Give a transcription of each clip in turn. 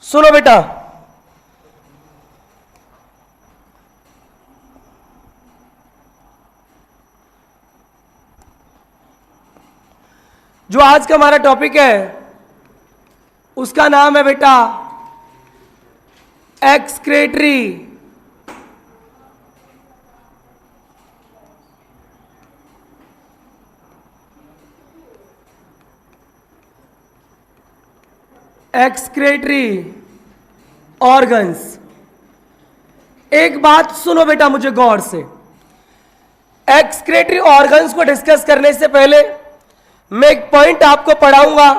सुनो बेटा, जो आज का हमारा टॉपिक है उसका नाम है बेटा एक्सक्रेटरी ऑर्गन्स। एक बात सुनो बेटा मुझे गौर से, एक्सक्रेटरी ऑर्गन्स को डिस्कस करने से पहले मैं एक पॉइंट आपको पढ़ाऊंगा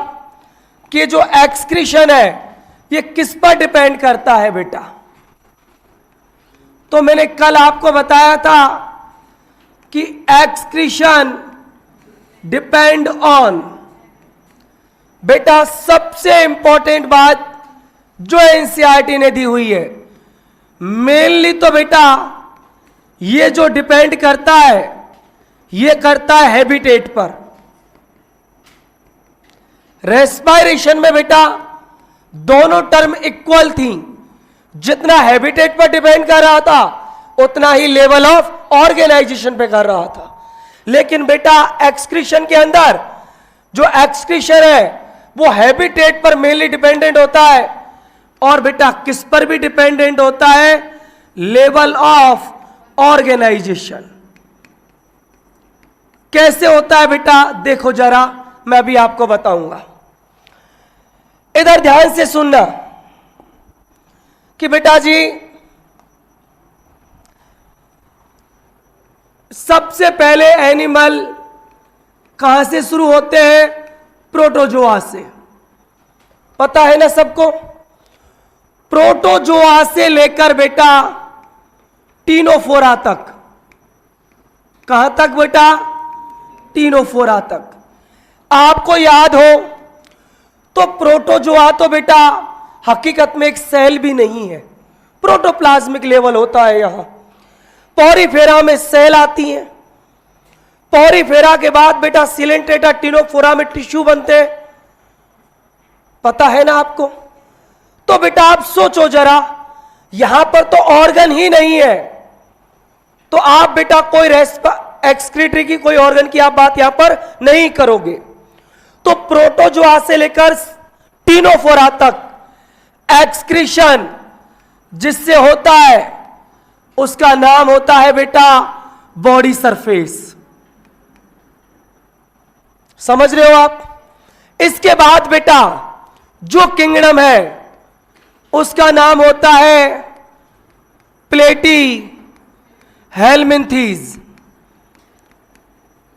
कि जो एक्सक्रीशन है ये किस पर डिपेंड करता है बेटा। तो मैंने कल आपको बताया था कि एक्सक्रीशन डिपेंड ऑन, बेटा सबसे इंपॉर्टेंट बात जो एनसीईआरटी ने दी हुई है, मेनली तो बेटा ये जो डिपेंड करता है ये करता है हैबिटेट पर। रेस्पायरेशन में बेटा दोनों टर्म इक्वल थी, जितना हैबिटेट पर डिपेंड कर रहा था उतना ही लेवल ऑफ ऑर्गेनाइजेशन पे कर रहा था। लेकिन बेटा एक्सक्रीशन के अंदर जो एक्सक्रीशन है वो हैबिटेट पर मेनली डिपेंडेंट होता है, और बेटा किस पर भी डिपेंडेंट होता है, लेवल ऑफ ऑर्गेनाइजेशन। कैसे होता है बेटा देखो जरा, मैं अभी आपको बताऊंगा। इधर ध्यान से सुनना कि बेटा जी सबसे पहले एनिमल कहां से शुरू होते हैं, प्रोटोजोआ से, पता है ना सबको। प्रोटोजोआ से लेकर बेटा टीनोफोरा तक, कहां तक बेटा, टीनोफोरा तक। आपको याद हो तो प्रोटोजोआ तो बेटा हकीकत में एक सेल भी नहीं है, प्रोटोप्लाज्मिक लेवल होता है। यहां पॉरीफेरा में सेल आती हैं, पॉरीफेरा के बाद बेटा सिलेंट्रेटा टीनोफोरा में टिश्यू बनते हैं, पता है ना आपको। तो बेटा आप सोचो जरा, यहां पर तो ऑर्गन ही नहीं है, तो आप बेटा कोई एक्सक्रीटरी की कोई ऑर्गन की आप बात यहां पर नहीं करोगे। तो प्रोटोजोआ से लेकर टीनोफोरा तक एक्सक्रीशन जिससे होता है उसका नाम होता है बेटा बॉडी सरफेस। समझ रहे हो आप। इसके बाद बेटा जो किंगडम है उसका नाम होता है प्लेटी हेलमिंथीज।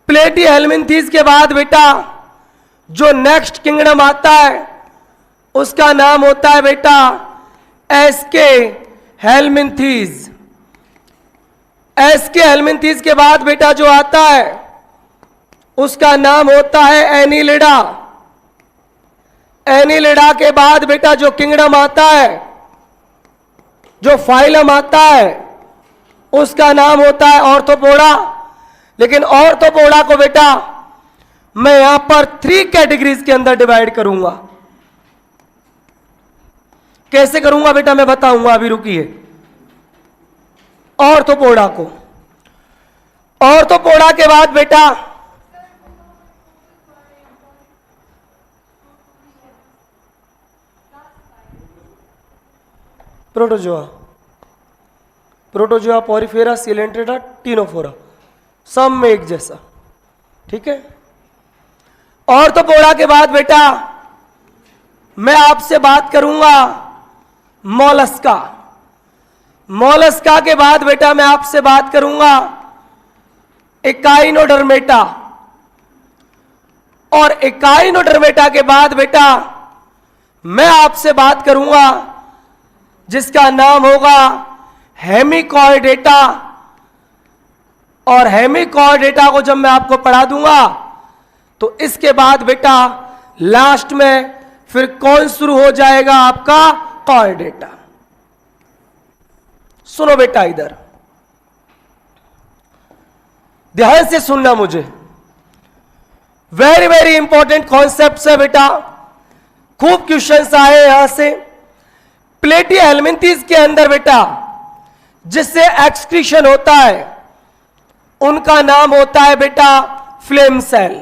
प्लेटी हेलमिंथीज के बाद बेटा जो नेक्स्ट किंगडम आता है उसका नाम होता है बेटा एसके हेलमिंथीज। एसके हेलमिंथीज के बाद बेटा जो आता है उसका नाम होता है एनिलिडा। एनिलिडा के बाद बेटा जो किंगडम आता है, जो फाइलम आता है, उसका नाम होता है ऑर्थोपोडा। लेकिन ऑर्थोपोडा को बेटा मैं यहां पर 3 कैटेगरीज के अंदर डिवाइड करूंगा। कैसे करूंगा बेटा मैं बताऊंगा, अभी रुकिए। ऑर्थोपोडा को, ऑर्थोपोडा के बाद बेटा protozoa, protozoa, Porifera, Coelenterata, Ctenophora, सब में एक जैसा, ठीक है। ऑर्थोपोडा के बाद बेटा मैं आपसे बात करूंगा मोलस्का। मोलस्का के बाद बेटा मैं आपसे बात करूंगा एकाइनोडर्मेटा, और एकाइनोडर्मेटा के बाद बेटा मैं आपसे बात करूंगा जिसका नाम होगा हेमिकॉर्डेटा। और हेमिकॉर्डेटा को जब मैं आपको पढ़ा दूंगा तो इसके बाद बेटा लास्ट में फिर कौन शुरू हो जाएगा, आपका कॉर्डेटा। सुनो बेटा, इधर ध्यान से सुनना मुझे, वेरी वेरी इंपॉर्टेंट कॉन्सेप्ट है बेटा, खूब क्वेश्चंस आए यहां से। प्लेटी हेलमिंथीज के अंदर बेटा जिससे एक्सक्रीशन होता है उनका नाम होता है बेटा फ्लेम सेल।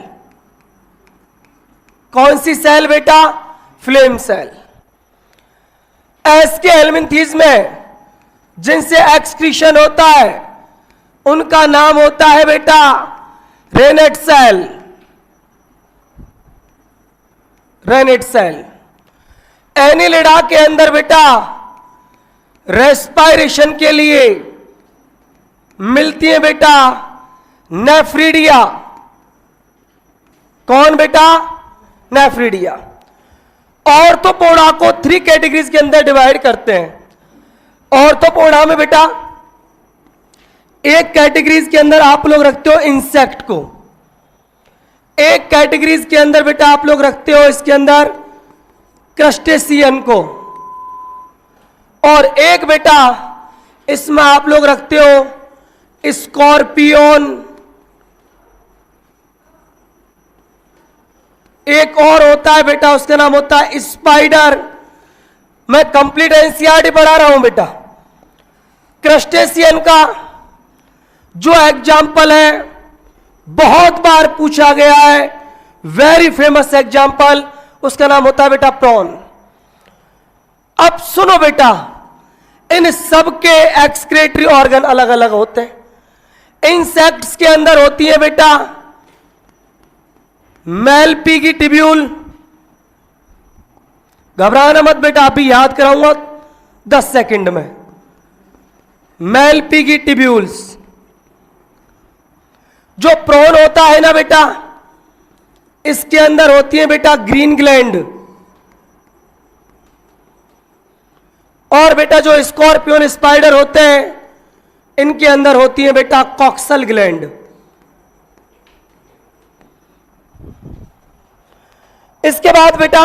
कौन सी सेल बेटा? Flame cell. एस के हेलमिंथीज में जिनसे एक्सक्रीशन होता है उनका नाम होता है बेटा renette cell. Renette cell. Annelida के अंदर बेटा रेस्पायरेशन के लिए मिलती है बेटा नेफ्रीडिया। कौन बेटा? नेफ्रीडिया। ऑर्थोपोडा को 3 कैटेगरीज के अंदर डिवाइड करते हैं। ऑर्थोपोडा में बेटा एक कैटेगरीज के अंदर आप लोग रखते हो इंसेक्ट को, एक कैटेगरीज के अंदर बेटा आप लोग रखते हो इसके अंदर क्रस्टेशियन को, और एक बेटा इसमें आप लोग रखते हो स्कॉर्पियन, एक और होता है बेटा उसका नाम होता है स्पाइडर। मैं कंप्लीट एनसीईआरटी पढ़ा रहा हूं बेटा। क्रस्टेशियन का जो एग्जाम्पल है बहुत बार पूछा गया है, वेरी फेमस एग्जाम्पल, उसका नाम होता है बेटा प्रॉन। अब सुनो बेटा, इन सब के एक्सक्रेटरी ऑर्गन अलग अलग होते हैं। इंसेक्ट्स के अंदर होती है बेटा मेलपीगी टिब्यूल। घबराना मत बेटा, अभी याद कराऊंगा 10 सेकंड में। मेलपीगी टिब्यूल्स। जो प्रॉन होता है ना बेटा, इसके अंदर होती है बेटा ग्रीन ग्लैंड, और बेटा जो स्कॉर्पियन स्पाइडर होते हैं इनके अंदर होती है बेटा कॉक्सल ग्लैंड। इसके बाद बेटा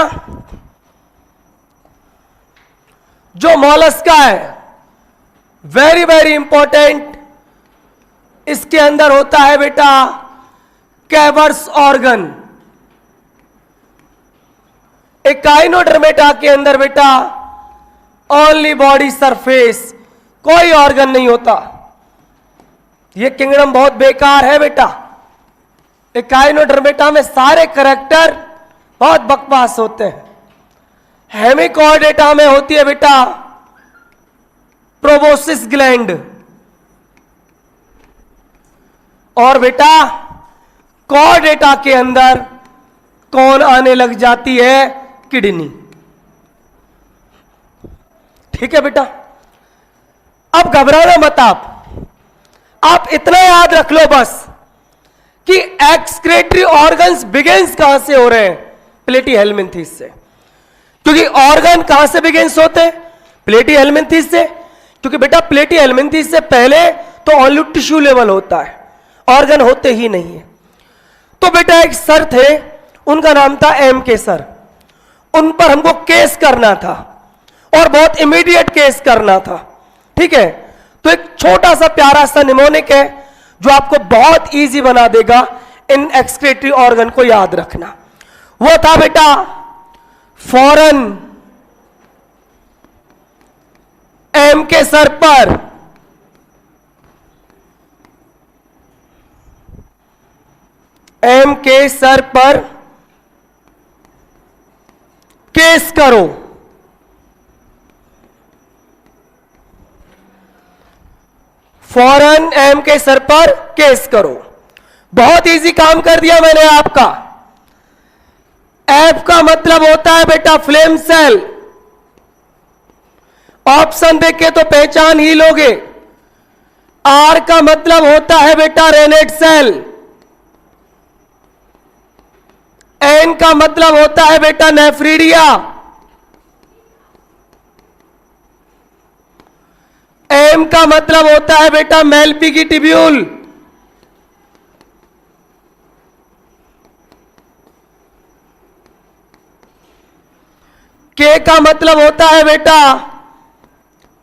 जो मॉलस्का है, वेरी वेरी इंपॉर्टेंट, इसके अंदर होता है बेटा कैवर्स ऑर्गन। एकाइनोडर्मेटा के अंदर बेटा ओनली बॉडी सरफेस, कोई ऑर्गन नहीं होता। ये किंगडम बहुत बेकार है बेटा। एकाइनोडर्मेटा में सारे करैक्टर बहुत बकवास होते हैं। हेमिकॉर्डेटा में होती है बेटा प्रोबोसिस ग्लैंड, और बेटा कॉर्डेटा के अंदर कौन आने लग जाती है? किडनी। ठीक है बेटा, अब घबराना मत आप इतना याद रख लो बस कि एक्सक्रेटरी ऑर्गन्स बिगिंस कहां से हो रहे हैं? प्लेटी हेलमिंथीज से। क्योंकि ऑर्गन कहां से बिगिंस होते हैं? प्लेटी हेलमिंथीज से। क्योंकि बेटा प्लेटी हेलमिंथीज से पहले तो ओनली टिश्यू लेवल होता है, ऑर्गन होते ही नहीं है। तो बेटा एक सर थे, उनका नाम था एम के सर। उन पर हमको केस करना था और बहुत इमीडिएट केस करना था। ठीक है, तो एक छोटा सा प्यारा सा निमोनिक है जो आपको बहुत इजी बना देगा इन एक्सक्रेटरी ऑर्गन को याद रखना। वो था बेटा फॉरन एम के सर पर एम के सर पर केस करो। फौरन एम के सर पर केस करो। बहुत इजी काम कर दिया मैंने आपका। एफ का मतलब होता है बेटा फ्लेम सेल। ऑप्शन देख के तो पहचान ही लोगे। आर का मतलब होता है बेटा रेनेट सेल। एन का मतलब होता है बेटा नेफ्रीडिया। एम का मतलब होता है बेटा मेलपीगी टिब्यूल। के का मतलब होता है बेटा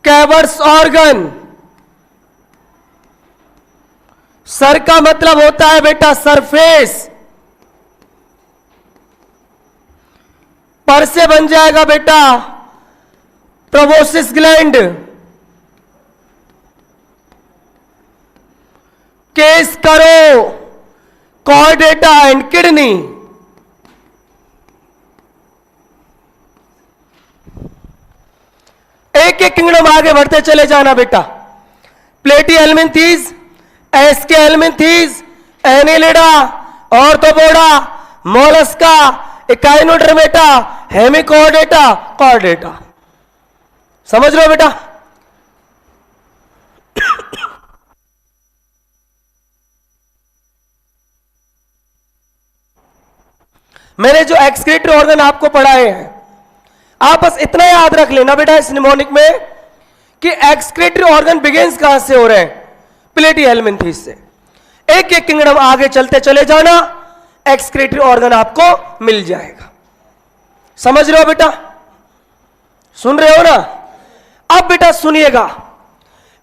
कैवर्स ऑर्गन। सर का मतलब होता है बेटा सरफेस। पर से बन जाएगा बेटा प्रोबोसिस ग्लैंड, केस करो, कॉर्डेटा एंड किडनी। एक एक किंगडम आगे बढ़ते चले जाना बेटा। Platyhelminthes, aschelminthes, annelida, arthropoda, mollusca, echinodermata, hemichordata, chordata. समझ लो बेटा। मैंने जो एक्सक्रीटरी ऑर्गन आपको पढ़ाए हैं, आप बस इतना याद रख लेना बेटा इस निमोनिक में कि एक्सक्रीटरी ऑर्गन बिगिंस कहां से हो रहे हैं, प्लेटी हेल्मिंथीज से। एक एक किंगडम आगे चलते चले जाना, एक्सक्रीटरी ऑर्गन आपको मिल जाएगा। समझ रहे हो बेटा? सुन रहे हो ना? अब बेटा सुनिएगा,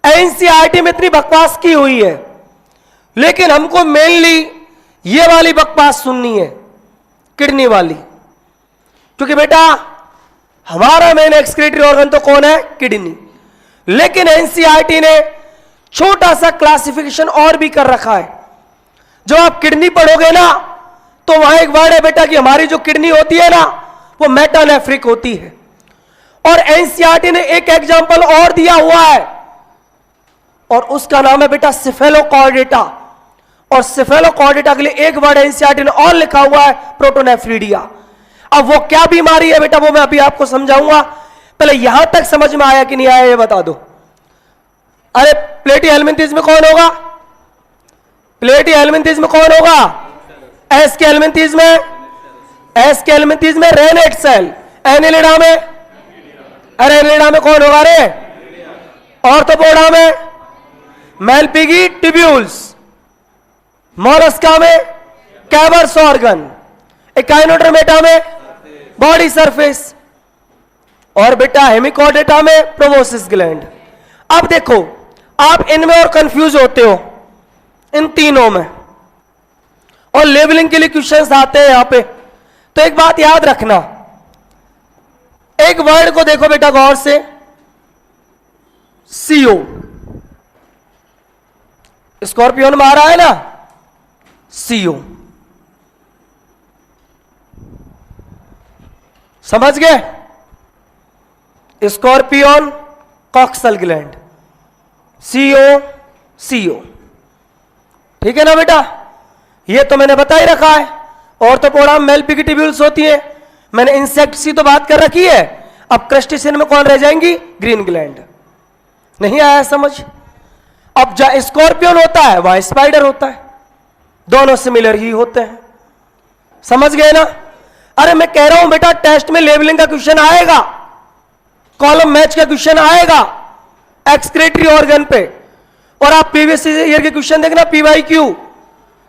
एनसीईआरटी में इतनी बकवास की हुई है, लेकिन हमको मेनली ये वाली बकवास सुननी है, किडनी वाली। क्योंकि बेटा हमारा मेन एक्सक्रीटरी ऑर्गन तो कौन है? किडनी। लेकिन एनसीईआरटी ने छोटा सा क्लासिफिकेशन और भी कर रखा है। जब आप किडनी पढ़ोगे ना, तो वहां एक वर्ड है बेटा कि हमारी जो किडनी होती है ना, वो मेटानेफ्रिक होती है। और एनसीईआरटी ने एक एग्जांपल और दिया हुआ है, और उसका नाम है बेटा सिफेलोकॉर्डेटा। और सिफेलोकॉर्डेटा के लिए एक वर्ड एनसीईआरटी ने और लिखा हुआ है, प्रोटोनेफ्रीडिया। अब वो क्या बीमारी है बेटा, वो मैं अभी आपको समझाऊंगा। पहले यहां तक समझ में आया कि नहीं आया ये बता दो। अरे प्लेटी हेल्मिंथीज में कौन होगा? प्लेटी हेल्मिंथीज में कौन होगा? एस्के हेल्मिंथीज में, एस्के हेल्मिंथीज में रेनेट सेल। एनिलिडा में, अरे एनिलिडा में कौन होगा? रे ऑर्थोपोडा में मेलपिगी ट्यूब्यूल्स, मोलस्का में कैवर्स ऑर्गन, इकाइनोडर्मेटा में बॉडी सरफेस, और बेटा हेमिकॉर्डेटा में प्रोबोसिस ग्लैंड। अब देखो, आप इनमें और कंफ्यूज होते हो इन तीनों में, और लेबलिंग के लिए क्वेश्चंस आते हैं यहां पे। तो एक बात याद रखना, एक वर्ड को देखो बेटा गौर से, सीओ। स्कॉर्पियन में आ रहा है ना सीओ, समझ गए? Scorpion coxal gland, CO CO. ठीक है ना बेटा? ये तो मैंने बता ही रखा है। ऑर्थोपोडा में मेलपिगी ट्यूब्यूल्स होती है, मैंने इंसेक्ट की तो बात कर रखी है। अब क्रस्टेशियन में कौन रह जाएंगी? Green gland. नहीं आया समझ? अब जहां स्कॉर्पियन होता है वहां स्पाइडर होता है, दोनों सिमिलर ही होते हैं। समझ गए ना? अरे मैं कह रहा हूं बेटा, टेस्ट में लेबलिंग का क्वेश्चन आएगा, कॉलम मैच का क्वेश्चन आएगा एक्सक्रीटरी ऑर्गन पे। और आप प्रीवियस ईयर के क्वेश्चन देखना, पीवाईक्यू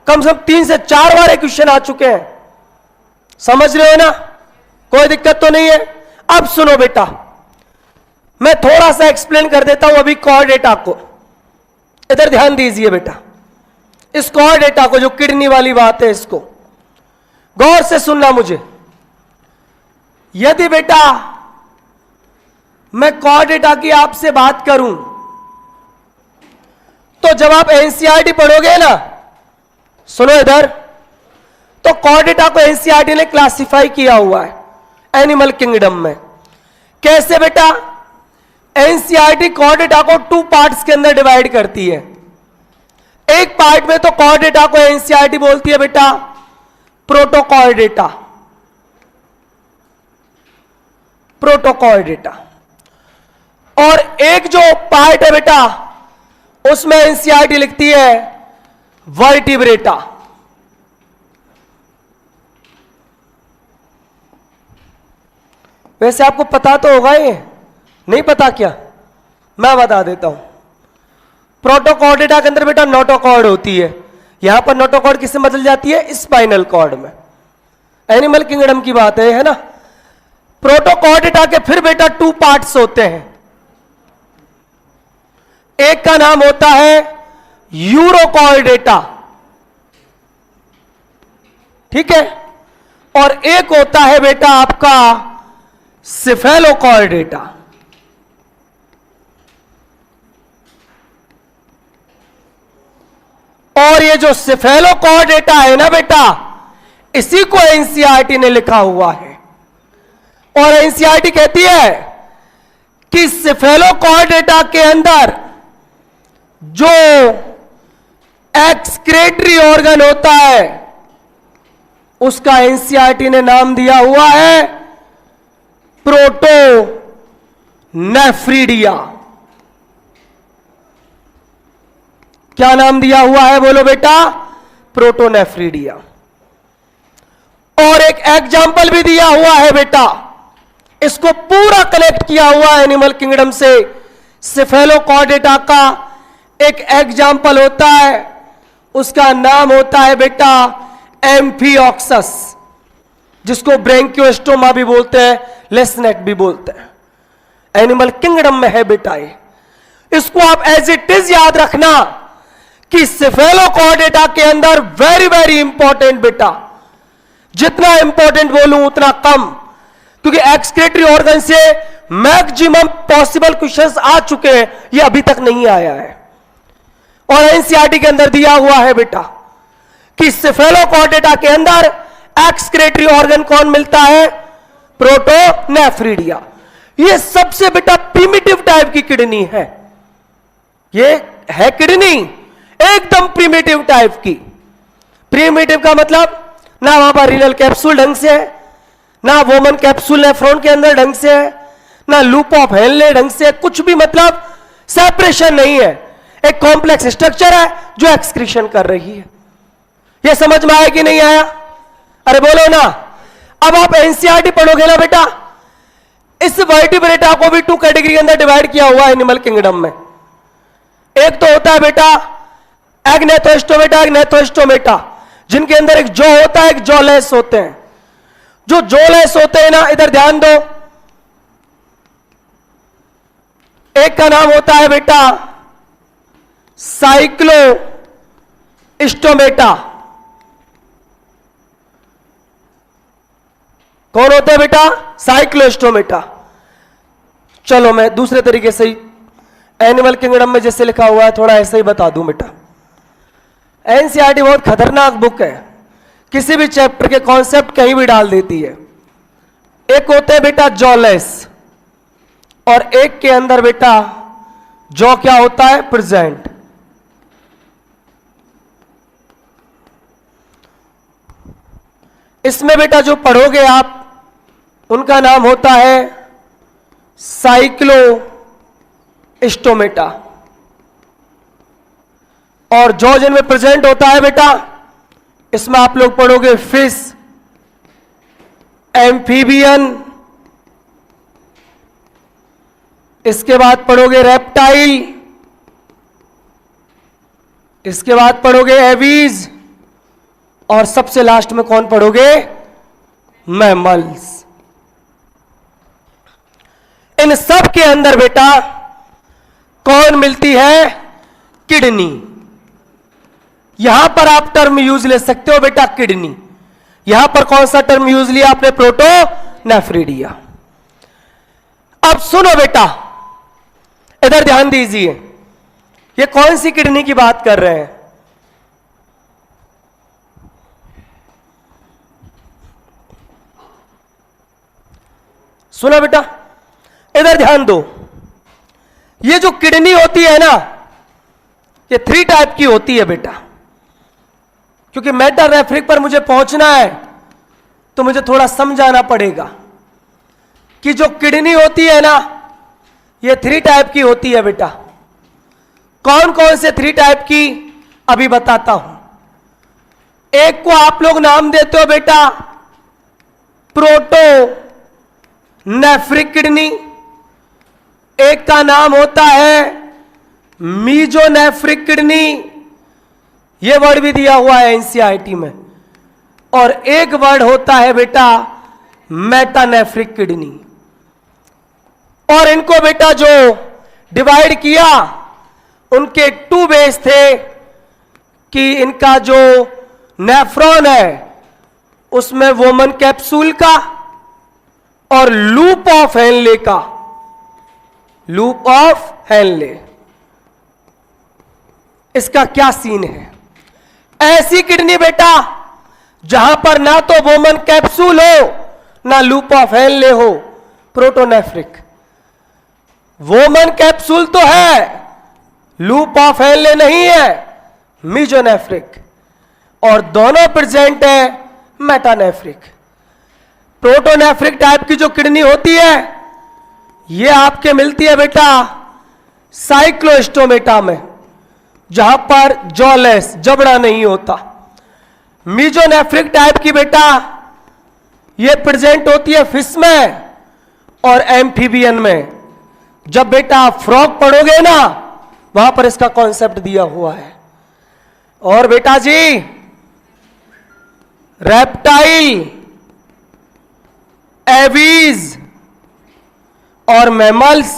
कम से कम 3 से 4 बार क्वेश्चन आ चुके हैं। समझ रहे हो ना? कोई दिक्कत तो नहीं है। अब सुनो बेटा, मैं थोड़ा सा एक्सप्लेन कर देता हूं अभी कॉर्डेटा को। इधर ध्यान दीजिए बेटा, इस कॉर्डेटा को, जो किडनी वाली बात है, इसको गौर से सुनना मुझे। यदि बेटा मैं कॉर्डेटा की आपसे बात करूं, तो जब आप एनसीईआरटी पढ़ोगे ना, सुनो इधर, तो कॉर्डेटा को एनसीईआरटी ने क्लासिफाई किया हुआ है एनिमल किंगडम में। कैसे बेटा? एनसीईआरटी कॉर्डेटा को 2 पार्ट्स के अंदर डिवाइड करती है। एक पार्ट में तो कॉर्डेटा को एनसीईआरटी बोलती है बेटा प्रोटोकॉर्डेटा, प्रोटोकॉर्डेटा। और एक जो पार्ट है बेटा, उसमें एनसीईआरटी लिखती है वर्टिब्रेटा। वैसे आपको पता तो होगा, ये नहीं पता क्या? मैं बता देता हूं। प्रोटोकॉर्डेटा के अंदर बेटा नोटोकॉर्ड होती है। यहां पर नोटोकॉर्ड किससे बदल जाती है? स्पाइनल कॉर्ड में। एनिमल किंगडम की बात है ना? प्रोटोकॉर्डेटा के फिर बेटा 2 पार्ट्स होते हैं। एक का नाम होता है यूरोकॉर्डेटा, ठीक है, और एक होता है बेटा आपका सिफेलोकॉर्डेटा। ये जो सेफेलोकॉर्डेटा है ना बेटा, इसी को एनसीईआरटी ने लिखा हुआ है। और एनसीईआरटी कहती है कि सेफेलोकॉर्डेटा के अंदर जो एक्सक्रीटरी ऑर्गन होता है उसका एनसीईआरटी ने नाम दिया हुआ है प्रोटोनेफ्रिडिया। क्या नाम दिया हुआ है बोलो बेटा? प्रोटोनेफ्रिडिया। और एक एग्जाम्पल भी दिया हुआ है बेटा, इसको पूरा कलेक्ट किया हुआ है एनिमल किंगडम से। सेफेलोकॉर्डेटा का एक एग्जाम्पल होता है, उसका नाम होता है बेटा एम्फिऑक्सस, जिसको ब्रैंकियोस्टोमा भी बोलते हैं, लेसनेट भी बोलते हैं। एनिमल किंगडम में है बेटा ये। इसको आप एज इट इज याद रखना कि सेफेलोकॉर्डेटा के अंदर वेरी वेरी इंपॉर्टेंट बेटा, जितना इंपॉर्टेंट बोलूं उतना कम, क्योंकि एक्सक्रीटरी ऑर्गन से मैक्सिमम पॉसिबल क्वेश्चंस आ चुके हैं, ये अभी तक नहीं आया है। और एनसीईआरटी के अंदर दिया हुआ है बेटा कि सेफेलोकॉर्डेटा के अंदर एक्सक्रीटरी ऑर्गन कौन मिलता है? प्रोटोनेफ्रिडिया। ये सबसे बेटा प्रिमिटिव टाइप की किडनी है। ये है किडनी एकदम प्रिमिटिव टाइप की। प्रिमिटिव का मतलब ना वहां पर रीनल कैप्सूल ढंग से है, ना वोमन कैप्सूल नेफ्रॉन के अंदर ढंग से है, ना लूप ऑफ हेनले ढंग से, कुछ भी मतलब सेपरेशन नहीं है। एक कॉम्प्लेक्स स्ट्रक्चर है जो एक्सक्रीशन कर रही है। यह समझ में आया कि नहीं आया? अरे बोलो ना। अब आप एनसीईआरटी पढ़ोगे ना बेटा, इस वर्टिब्रेटा को भी 2 कैटेगरी के अंदर डिवाइड किया हुआ है एनिमल किंगडम में। एक तो होता है बेटा एग्नेथोस्टोमेटा, एग्नेथोस्टोमेटा, जिनके अंदर एक जॉ होता है, एक जॉलेस होते हैं। जो जॉलेस होते हैं ना, इधर ध्यान दो, एक का नाम होता है बेटा साइक्लोस्टोमेटा। कौन होता है बेटा? साइक्लोस्टोमेटा। चलो मैं दूसरे तरीके से ही एनिमल किंगडम में जैसे लिखा हुआ है थोड़ा ऐसे ही बता दूं बेटा। एनसीईआरटी बहुत खतरनाक बुक है, किसी भी चैप्टर के कॉन्सेप्ट कहीं भी डाल देती है। एक होते हैं बेटा जॉलेस, और एक के अंदर बेटा जॉ क्या होता है? प्रेजेंट। इसमें बेटा जो पढ़ोगे आप, उनका नाम होता है साइक्लोस्टोमेटा। और जॉ जिनमें प्रेजेंट होता है बेटा, इसमें आप लोग पढ़ोगे फिश, एम्फीबियन, इसके बाद पढ़ोगे रेप्टाइल, इसके बाद पढ़ोगे एवीज, और सबसे लास्ट में कौन पढ़ोगे? मैमल्स। इन सब के अंदर बेटा कौन मिलती है? किडनी। यहां पर आप टर्म यूज ले सकते हो बेटा किडनी। यहां पर कौन सा टर्म यूज लिया आपने? प्रोटोनेफ्रिडिया। अब सुनो बेटा, इधर ध्यान दीजिए, ये कौन सी किडनी की बात कर रहे हैं? सुनो बेटा, इधर ध्यान दो। ये जो किडनी होती है ना, ये 3 टाइप की होती है बेटा। क्योंकि मैटर रेफरिक पर मुझे पहुंचना है तो मुझे थोड़ा समझाना पड़ेगा कि जो किडनी होती है ना, ये 3 टाइप की होती है बेटा। कौन कौन से 3 टाइप की अभी बताता हूं। एक को आप लोग नाम देते हो बेटा प्रोटोनेफ्रिक किडनी, एक का नाम होता है मीजोनेफ्रिक किडनी, यह वर्ड भी दिया हुआ है एनसीईआरटी में, और एक वर्ड होता है बेटा मेटानेफ्रिक किडनी। और इनको बेटा जो डिवाइड किया, उनके 2 बेस थे कि इनका जो नेफ्रॉन है उसमें वोमन कैप्सूल का और लूप ऑफ हेनले का, लूप ऑफ हेनले। इसका क्या सीन है? ऐसी किडनी बेटा जहां पर ना तो वोमन कैप्सूल हो ना लूप ऑफ हेनले हो, प्रोटोनेफ्रिक। वोमन कैप्सूल तो है, लूप ऑफ हेनले नहीं है, मीजोनेफ्रिक। और दोनों प्रेजेंट है मेटानेफ्रिक। प्रोटोनेफ्रिक टाइप की जो किडनी होती है ये आपके मिलती है बेटा साइक्लोस्टोमेटा में, जहां पर जॉलेस जबड़ा नहीं होता। मीजोनेफ्रिक टाइप की बेटा ये प्रेजेंट होती है फिश में और एम्फीबियन में। जब बेटा आप फ्रॉग पढ़ोगे ना वहां पर इसका कॉन्सेप्ट दिया हुआ है। और बेटा जी रेप्टाइल, एवीज और मैमल्स,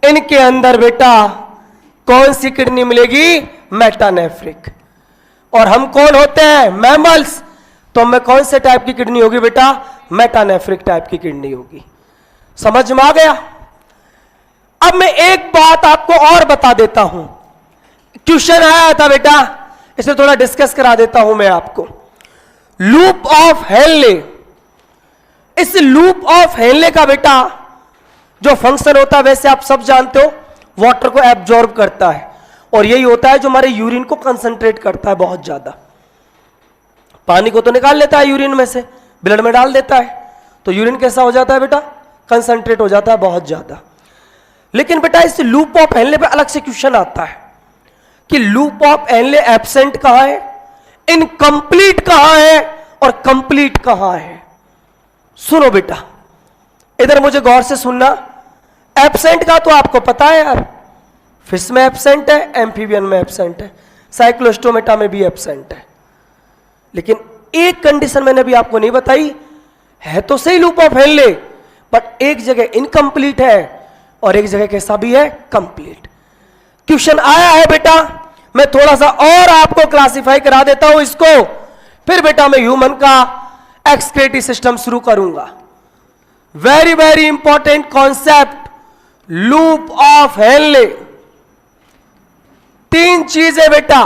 इनके अंदर बेटा कौन सी किडनी मिलेगी? मेटानेफ्रिक। और हम कौन होते हैं? मैमल्स। तो हमें कौन से टाइप की किडनी होगी बेटा? मेटानेफ्रिक टाइप की किडनी होगी। समझ में आ गया? अब मैं एक बात आपको और बता देता हूं, क्वेश्चन आया था बेटा, इसे थोड़ा डिस्कस करा देता हूं मैं आपको। लूप ऑफ हेनले, इस लूप ऑफ हेनले का बेटा जो फंक्शन होता है वैसे आप सब जानते हो, वाटर को एब्जॉर्ब करता है और यही होता है जो हमारे यूरिन को कंसंट्रेट करता है बहुत ज्यादा। पानी को तो निकाल लेता है यूरिन में से, ब्लड में डाल देता है, तो यूरिन कैसा हो जाता है बेटा? कंसंट्रेट हो जाता है बहुत ज्यादा। लेकिन बेटा इस लूप ऑफ हेनले पे अलग से क्वेश्चन आता है कि लूप ऑफ हेनले एब्सेंट कहां है, इनकंप्लीट कहां है और कंप्लीट कहां है। सुनो बेटा, इधर मुझे गौर से सुनना। एब्सेंट का तो आपको पता है यार, फिश में एब्सेंट है, एम्फीबियन में एब्सेंट है, साइक्लोस्टोमेटा में भी एब्सेंट है। लेकिन एक कंडीशन मैंने भी आपको नहीं बताई, है तो सही लूप ऑफ हेनले, बट एक जगह इनकंप्लीट है और एक जगह कैसा भी है? कंप्लीट। क्वेश्चन आया है बेटा, मैं थोड़ा सा और आपको क्लासिफाई करा देता हूं इसको, फिर बेटा मैं ह्यूमन का एक्सक्रीटरी सिस्टम शुरू करूंगा। Very very important concept, loop of Henle. तीन चीजें बेटा,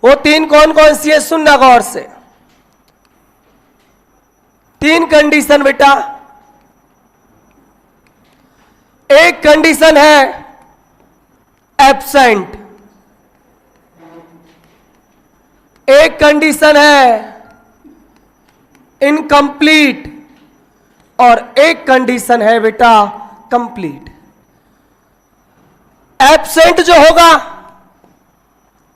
वो तीन कौन कौन सी है? सुनना गौर से। तीन कंडीशन बेटा, एक कंडीशन है एब्सेंट, एक कंडीशन है इनकंप्लीट और एक कंडीशन है बेटा कंप्लीट। एब्सेंट जो होगा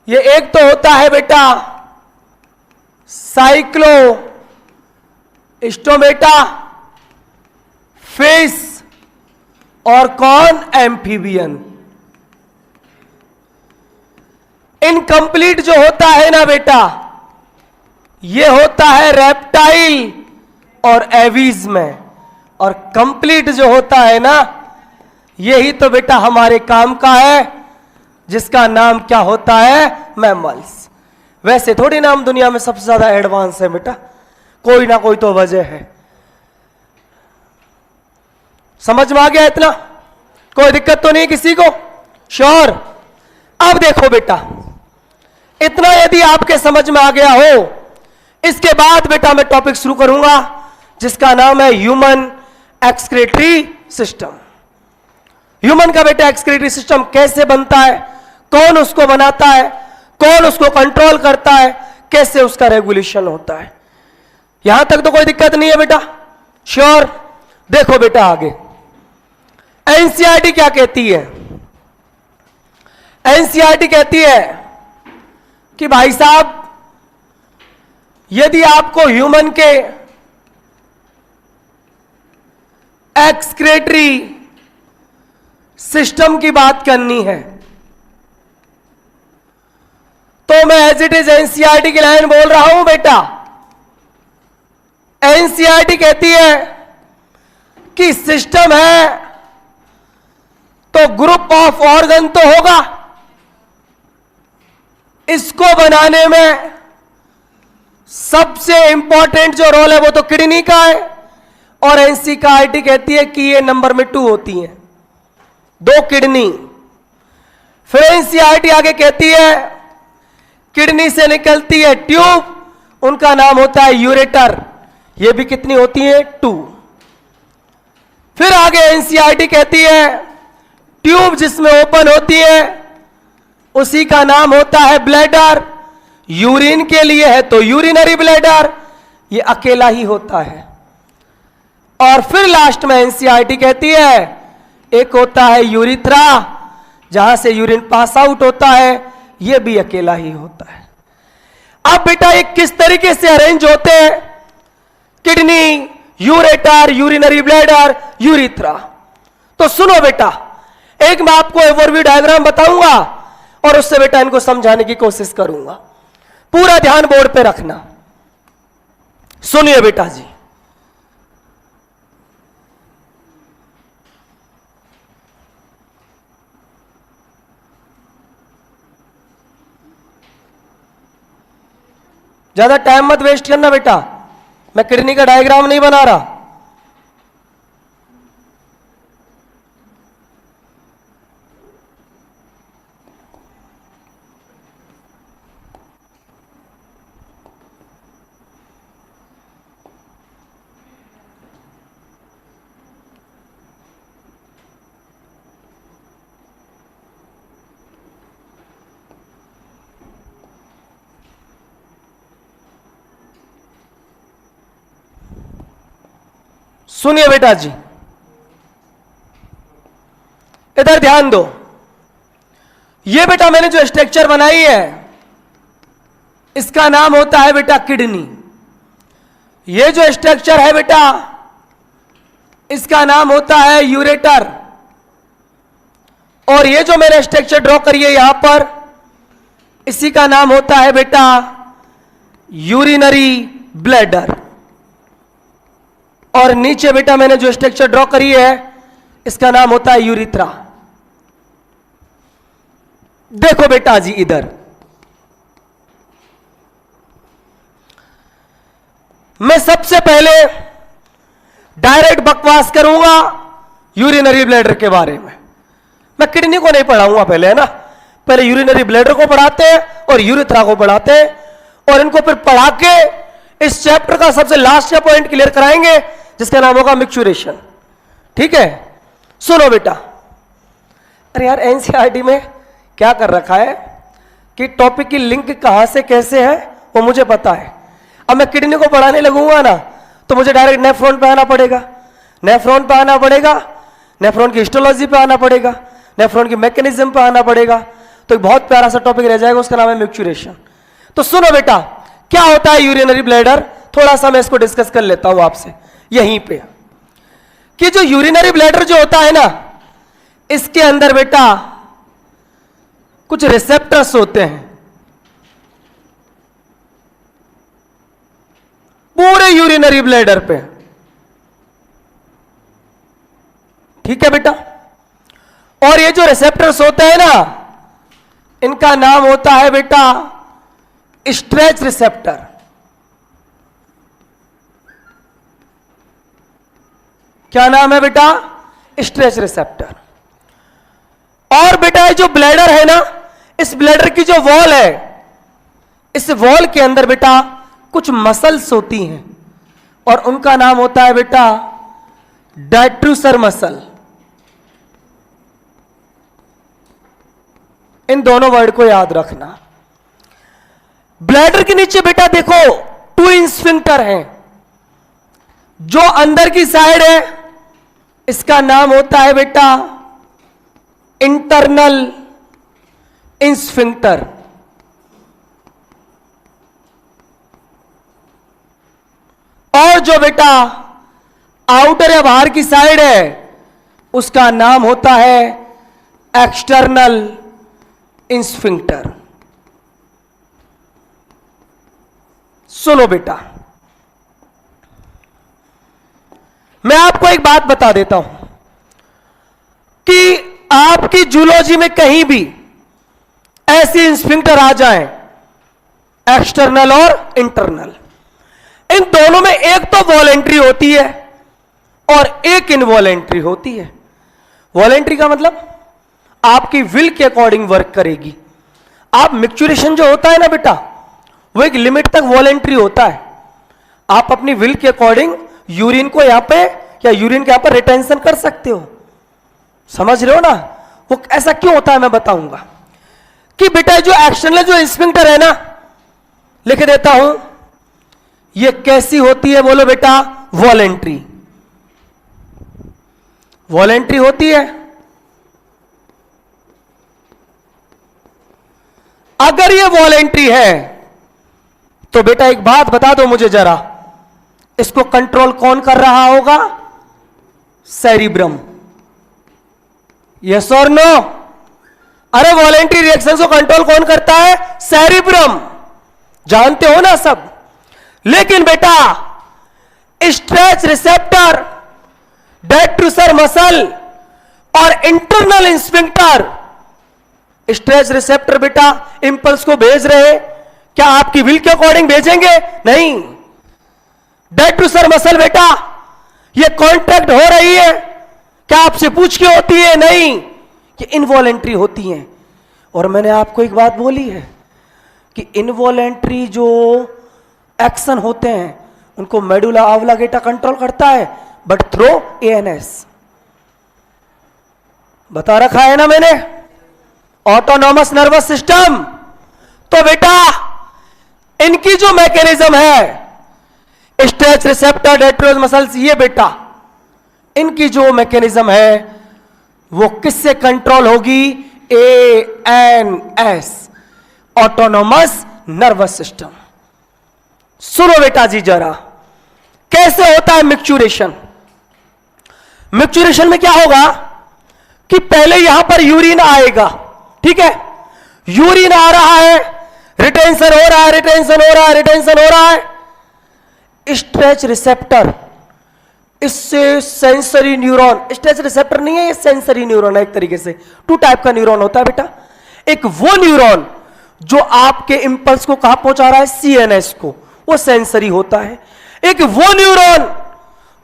ये एक तो होता है बेटा साइक्लो स्टोमेटा, फिश और कौन? एम्फीबियन। इनकंप्लीट जो होता है ना बेटा ये होता है रेप्टाइल और एवीज में, और कंप्लीट जो होता है ना यही तो बेटा हमारे काम का है, जिसका नाम क्या होता है? मैमल्स। वैसे थोड़ी ना हम दुनिया में सबसे ज्यादा एडवांस है बेटा, कोई ना कोई तो वजह है। समझ में आ गया इतना? कोई दिक्कत तो नहीं किसी को? श्योर। अब देखो बेटा, इतना यदि आपके समझ में आ गया हो, इसके बाद बेटा मैं टॉपिक शुरू करूंगा जिसका नाम है ह्यूमन एक्सक्रीटरी सिस्टम। ह्यूमन का बेटा एक्सक्रीटरी सिस्टम कैसे बनता है, कौन उसको बनाता है, कौन उसको कंट्रोल करता है, कैसे उसका रेगुलेशन होता है। यहां तक तो कोई दिक्कत नहीं है बेटा? श्योर। देखो बेटा आगे एनसीईआरटी क्या कहती है? एनसीईआरटी कहती है कि भाई साहब यदि आपको ह्यूमन के एक्सक्रीटरी सिस्टम की बात करनी है तो मैं एज इट इज एनसीईआरटी की लाइन बोल रहा हूं बेटा। एनसीईआरटी कहती है कि सिस्टम है तो ग्रुप ऑफ ऑर्गन तो होगा, इसको बनाने में सबसे इंपॉर्टेंट जो रोल है वो तो किडनी का है, और एनसीईआरटी कहती है कि ये नंबर में 2 होती हैं, 2 किडनी। फिर एनसीईआरटी आगे कहती है किडनी से निकलती है ट्यूब, उनका नाम होता है यूरेटर। ये भी कितनी होती है? 2। फिर आगे एनसीईआरटी कहती है ट्यूब जिसमें ओपन होती है उसी का नाम होता है ब्लैडर। यूरिन के लिए है तो यूरिनरी ब्लैडर, ये अकेला ही होता है। और फिर लास्ट में एनसीईआरटी कहती है एक होता है यूरिथ्रा, जहां से यूरिन पास आउट होता है, ये भी अकेला ही होता है। अब बेटा ये किस तरीके से अरेंज होते हैं? Kidney, ureter, urinary bladder, urethra. तो सुनो बेटा, एक मैं आपको ओवरव्यू डायग्राम बताऊंगा और उससे बेटा इनको समझाने की कोशिश करूंगा। पूरा ध्यान बोर्ड पे रखना। सुनिए बेटा जी, ज्यादा टाइम मत वेस्ट करना बेटा, मैं किडनी का डायग्राम नहीं बना रहा। सुनिए बेटा जी, इधर ध्यान दो। ये बेटा मैंने जो स्ट्रक्चर बनाई है इसका नाम होता है बेटा किडनी। ये जो स्ट्रक्चर है बेटा इसका नाम होता है यूरेटर। और ये जो मैंने स्ट्रक्चर ड्रॉ करी है यहां पर, इसी का नाम होता है बेटा यूरिनरी ब्लैडर। और नीचे बेटा मैंने जो स्ट्रक्चर ड्रॉ करी है इसका नाम होता है यूरिथ्रा। देखो बेटा जी, इधर मैं सबसे पहले डायरेक्ट बकवास करूंगा यूरिनरी ब्लैडर के बारे में। मैं किडनी को नहीं पढ़ाऊंगा पहले, है ना। पहले यूरिनरी ब्लैडर को पढ़ाते हैं और यूरिथ्रा को पढ़ाते हैं, और इनको फिर पढ़ा के इस चैप्टर का सबसे लास्ट का पॉइंट क्लियर कराएंगे जिसका नाम होगा मिक्सचुरेशन। ठीक है, सुनो बेटा। अरे यार, एनसीईआरटी में क्या कर रखा है कि टॉपिक की लिंक कहां से कैसे है वो मुझे पता है। अब मैं किडनी को पढ़ाने लगूंगा ना तो मुझे डायरेक्ट नेफ्रॉन पे आना पड़ेगा, नेफ्रॉन पे आना पड़ेगा, नेफ्रॉन की हिस्टोलॉजी पे आना पड़ेगा, नेफ्रॉन की मैकेनिज्म पे आना पड़ेगा। तो एक बहुत प्यारा सा टॉपिक रह जाएगा, उसका नाम है मिक्सचुरेशन। तो सुनो बेटा, क्या होता है यूरिनरी ब्लैडर, थोड़ा सा मैं इसको डिस्कस कर लेता हूं आपसे यहीं पे। कि जो यूरिनरी ब्लैडर जो होता है ना, इसके अंदर बेटा कुछ रिसेप्टर्स होते हैं पूरे यूरिनरी ब्लैडर पे। ठीक है बेटा। और ये जो रिसेप्टर्स होते हैं ना, इनका नाम होता है बेटा स्ट्रेच रिसेप्टर। क्या नाम है बेटा? Stretch receptor. और बेटा ये जो ब्लैडर है ना, इस ब्लैडर की जो वॉल है, इस वॉल के अंदर बेटा कुछ मसल्स होती हैं और उनका नाम होता है बेटा डायट्रूसर मसल। इन दोनों वर्ड को याद रखना। ब्लैडर के नीचे बेटा देखो 2 स्फिंक्टर हैं। जो अंदर की साइड है इसका नाम होता है बेटा इंटरनल स्फिंक्टर। और जो बेटा आउटर या बाहर की साइड है उसका नाम होता है एक्सटर्नल स्फिंक्टर। सुनो बेटा, मैं आपको एक बात बता देता हूं कि आपकी जूलॉजी में कहीं भी ऐसी स्फिंक्टर आ जाए, एक्सटर्नल और इंटरनल, इन दोनों में एक तो वॉलेंट्री होती है और एक इनवॉलेंट्री होती है। वॉलेंट्री का मतलब आपकी विल के अकॉर्डिंग वर्क करेगी। आप मिक्चुरेशन जो होता है ना बेटा, वो एक लिमिट तक वॉलेंट्री होता है। आप अपनी विल के अकॉर्डिंग यूरिन को यहां पे या यूरिन के यहां पर रिटेंशन कर सकते हो, समझ रहे हो ना। वो ऐसा क्यों होता है मैं बताऊंगा कि बेटा जो एक्शनल जो इंस्पिंक्टर है ना, लिख देता हूं, ये कैसी होती है बोलो बेटा, वॉलेंट्री। वॉलेंट्री होती है। अगर ये वॉलेंट्री है तो बेटा एक बात बता दो मुझे जरा, इसको कंट्रोल कौन कर रहा होगा? सेरिब्रम। यस और नो? अरे वॉलेंट्री रिएक्शन को कंट्रोल कौन करता है? सेरिब्रम। जानते हो ना सब। लेकिन बेटा स्ट्रेच रिसेप्टर, डेट्रूसर मसल और इंटरनल इंस्फिंक्टर, स्ट्रेच रिसेप्टर बेटा इंपल्स को भेज रहे, क्या आपकी विल के अकॉर्डिंग भेजेंगे? नहीं। डेट्रूसर मसल बेटा ये कॉन्ट्रैक्ट हो रही है, क्या आपसे पूछ के होती है? नहीं, ये इनवॉलेंट्री होती हैं। और मैंने आपको एक बात बोली है कि इनवॉलेंट्री जो एक्शन होते हैं उनको मेडुला ऑब्लिगेटा कंट्रोल करता है, बट थ्रू एएनएस। बता रखा है ना मैंने, ऑटोनॉमस नर्वस सिस्टम। तो बेटा इनकी जो मैकेनिज्म है, स्ट्रेच रिसेप्टर, डेट्रोस मसल्स, ये बेटा इनकी जो मैकेनिज्म है वो किससे कंट्रोल होगी? ANS, autonomous nervous system. सुनो बेटा जी जरा, कैसे होता है मिक्चुरेशन? मिक्चुरेशन में क्या होगा कि पहले यहां पर यूरिन आएगा, ठीक है, यूरिन आ रहा है, रिटेंशन हो रहा है, रिटेंशन हो रहा है, रिटेंशन हो रहा है। स्ट्रेच रिसेप्टर, इससे सेंसरी न्यूरॉन, स्ट्रेच रिसेप्टर नहीं है, ये सेंसरी न्यूरॉन है। एक तरीके से 2 टाइप का न्यूरॉन होता है बेटा। एक वो न्यूरॉन जो आपके इंपल्स को कहां पहुंचा रहा है? सीएनएस को, वो सेंसरी होता है। एक वो न्यूरॉन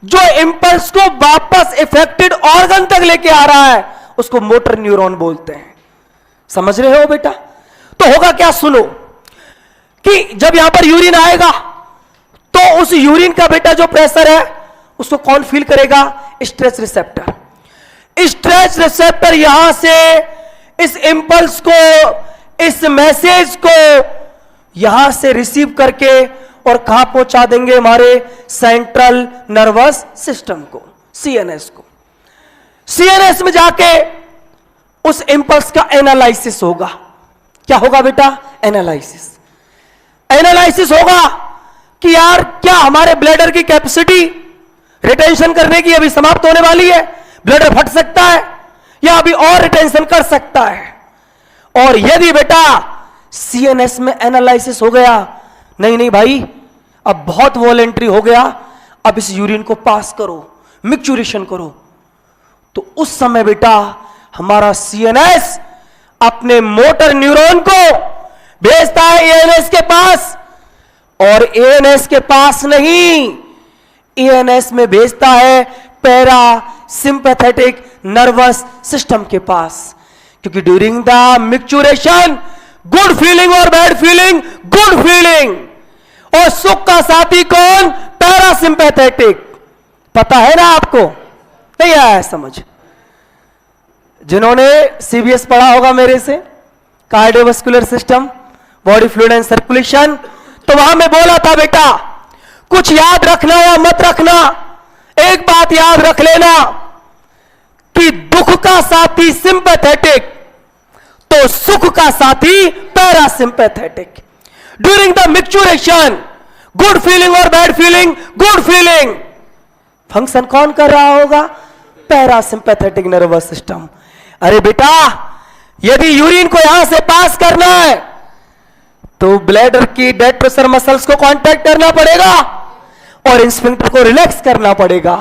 जो इंपल्स को वापस इफेक्टेड ऑर्गन तक लेके आ रहा है, उसको मोटर न्यूरॉन बोलते हैं। समझ रहे हो बेटा? तो होगा क्या, सुनो, कि जब यहां पर यूरिन आएगा तो उस यूरिन का बेटा जो प्रेशर है उसको कौन फील करेगा? Stretch receptor. स्ट्रेच रिसेप्टर यहां से इस इंपल्स को, इस मैसेज को यहां से रिसीव करके और कहां पहुंचा देंगे? हमारे सेंट्रल नर्वस सिस्टम को, सीएनएस को। सीएनएस में जाके उस इंपल्स का एनालिसिस होगा। क्या होगा बेटा? एनालिसिस। एनालिसिस होगा कि यार क्या हमारे ब्लैडर की कैपेसिटी रिटेंशन करने की अभी समाप्त होने वाली है, ब्लैडर फट सकता है या अभी और रिटेंशन कर सकता है। और यदि बेटा सीएनएस में एनालिसिस हो गया, नहीं नहीं भाई अब बहुत वॉलेंट्री हो गया, अब इस यूरिन को पास करो, मिक्चुरेशन करो, तो उस समय बेटा हमारा सीएनएस अपने मोटर न्यूरॉन को भेजता है एएनएस के पास, और एएनएस के पास नहीं, एएनएस में भेजता है पैरा सिंपैथेटिक नर्वस सिस्टम के पास। क्योंकि during the micturition good feeling और बैड फीलिंग, गुड फीलिंग और सुख का साथी कौन? Para sympathetic. पता है ना आपको? नहीं आया समझ? जिन्होंने सीबीएस पढ़ा होगा मेरे से, cardiovascular system, body fluid and circulation, तो वहां मैं बोला था बेटा कुछ याद रखना या मत रखना, एक बात याद रख लेना कि दुख का साथी सिंपैथेटिक, तो सुख का साथी parasympathetic. During the micturition good feeling और bad feeling, good feeling function कौन कर रहा होगा? Parasympathetic nervous system. अरे बेटा यदि यूरिन को यहां से पास करना है तो ब्लैडर की डेट्रोसर मसल्स को कांटेक्ट करना पड़ेगा और इंस्फिंक्टर को रिलैक्स करना पड़ेगा,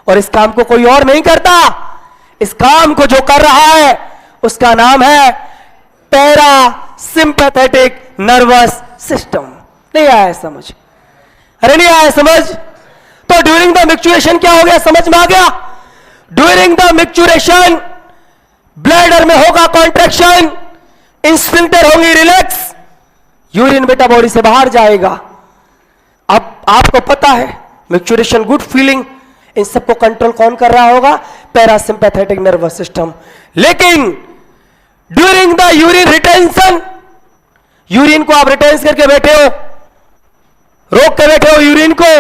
और इस काम को कोई और नहीं करता। इस काम को जो कर रहा है उसका नाम है पैरासिंपैथेटिक नर्वस सिस्टम। नहीं आया समझ? अरे नहीं आया समझ? तो ड्यूरिंग द मिक्चुरेशन क्या हो गया, समझ में आ गया? ड्यूरिंग द मिक्चुरेशन ब्लैडर में होगा कॉन्ट्रैक्शन, इंस्फिंक्टर होंगी रिलैक्स, यूरिन बेटा बॉडी से बाहर जाएगा। अब आपको पता है मैच्योरेशन, गुड फीलिंग, इन सबको कंट्रोल कौन कर रहा होगा? Parasympathetic nervous system. लेकिन during the urine retention, urine को आप रिटेंस करके बैठे हो, रोक के बैठे हो यूरिन को,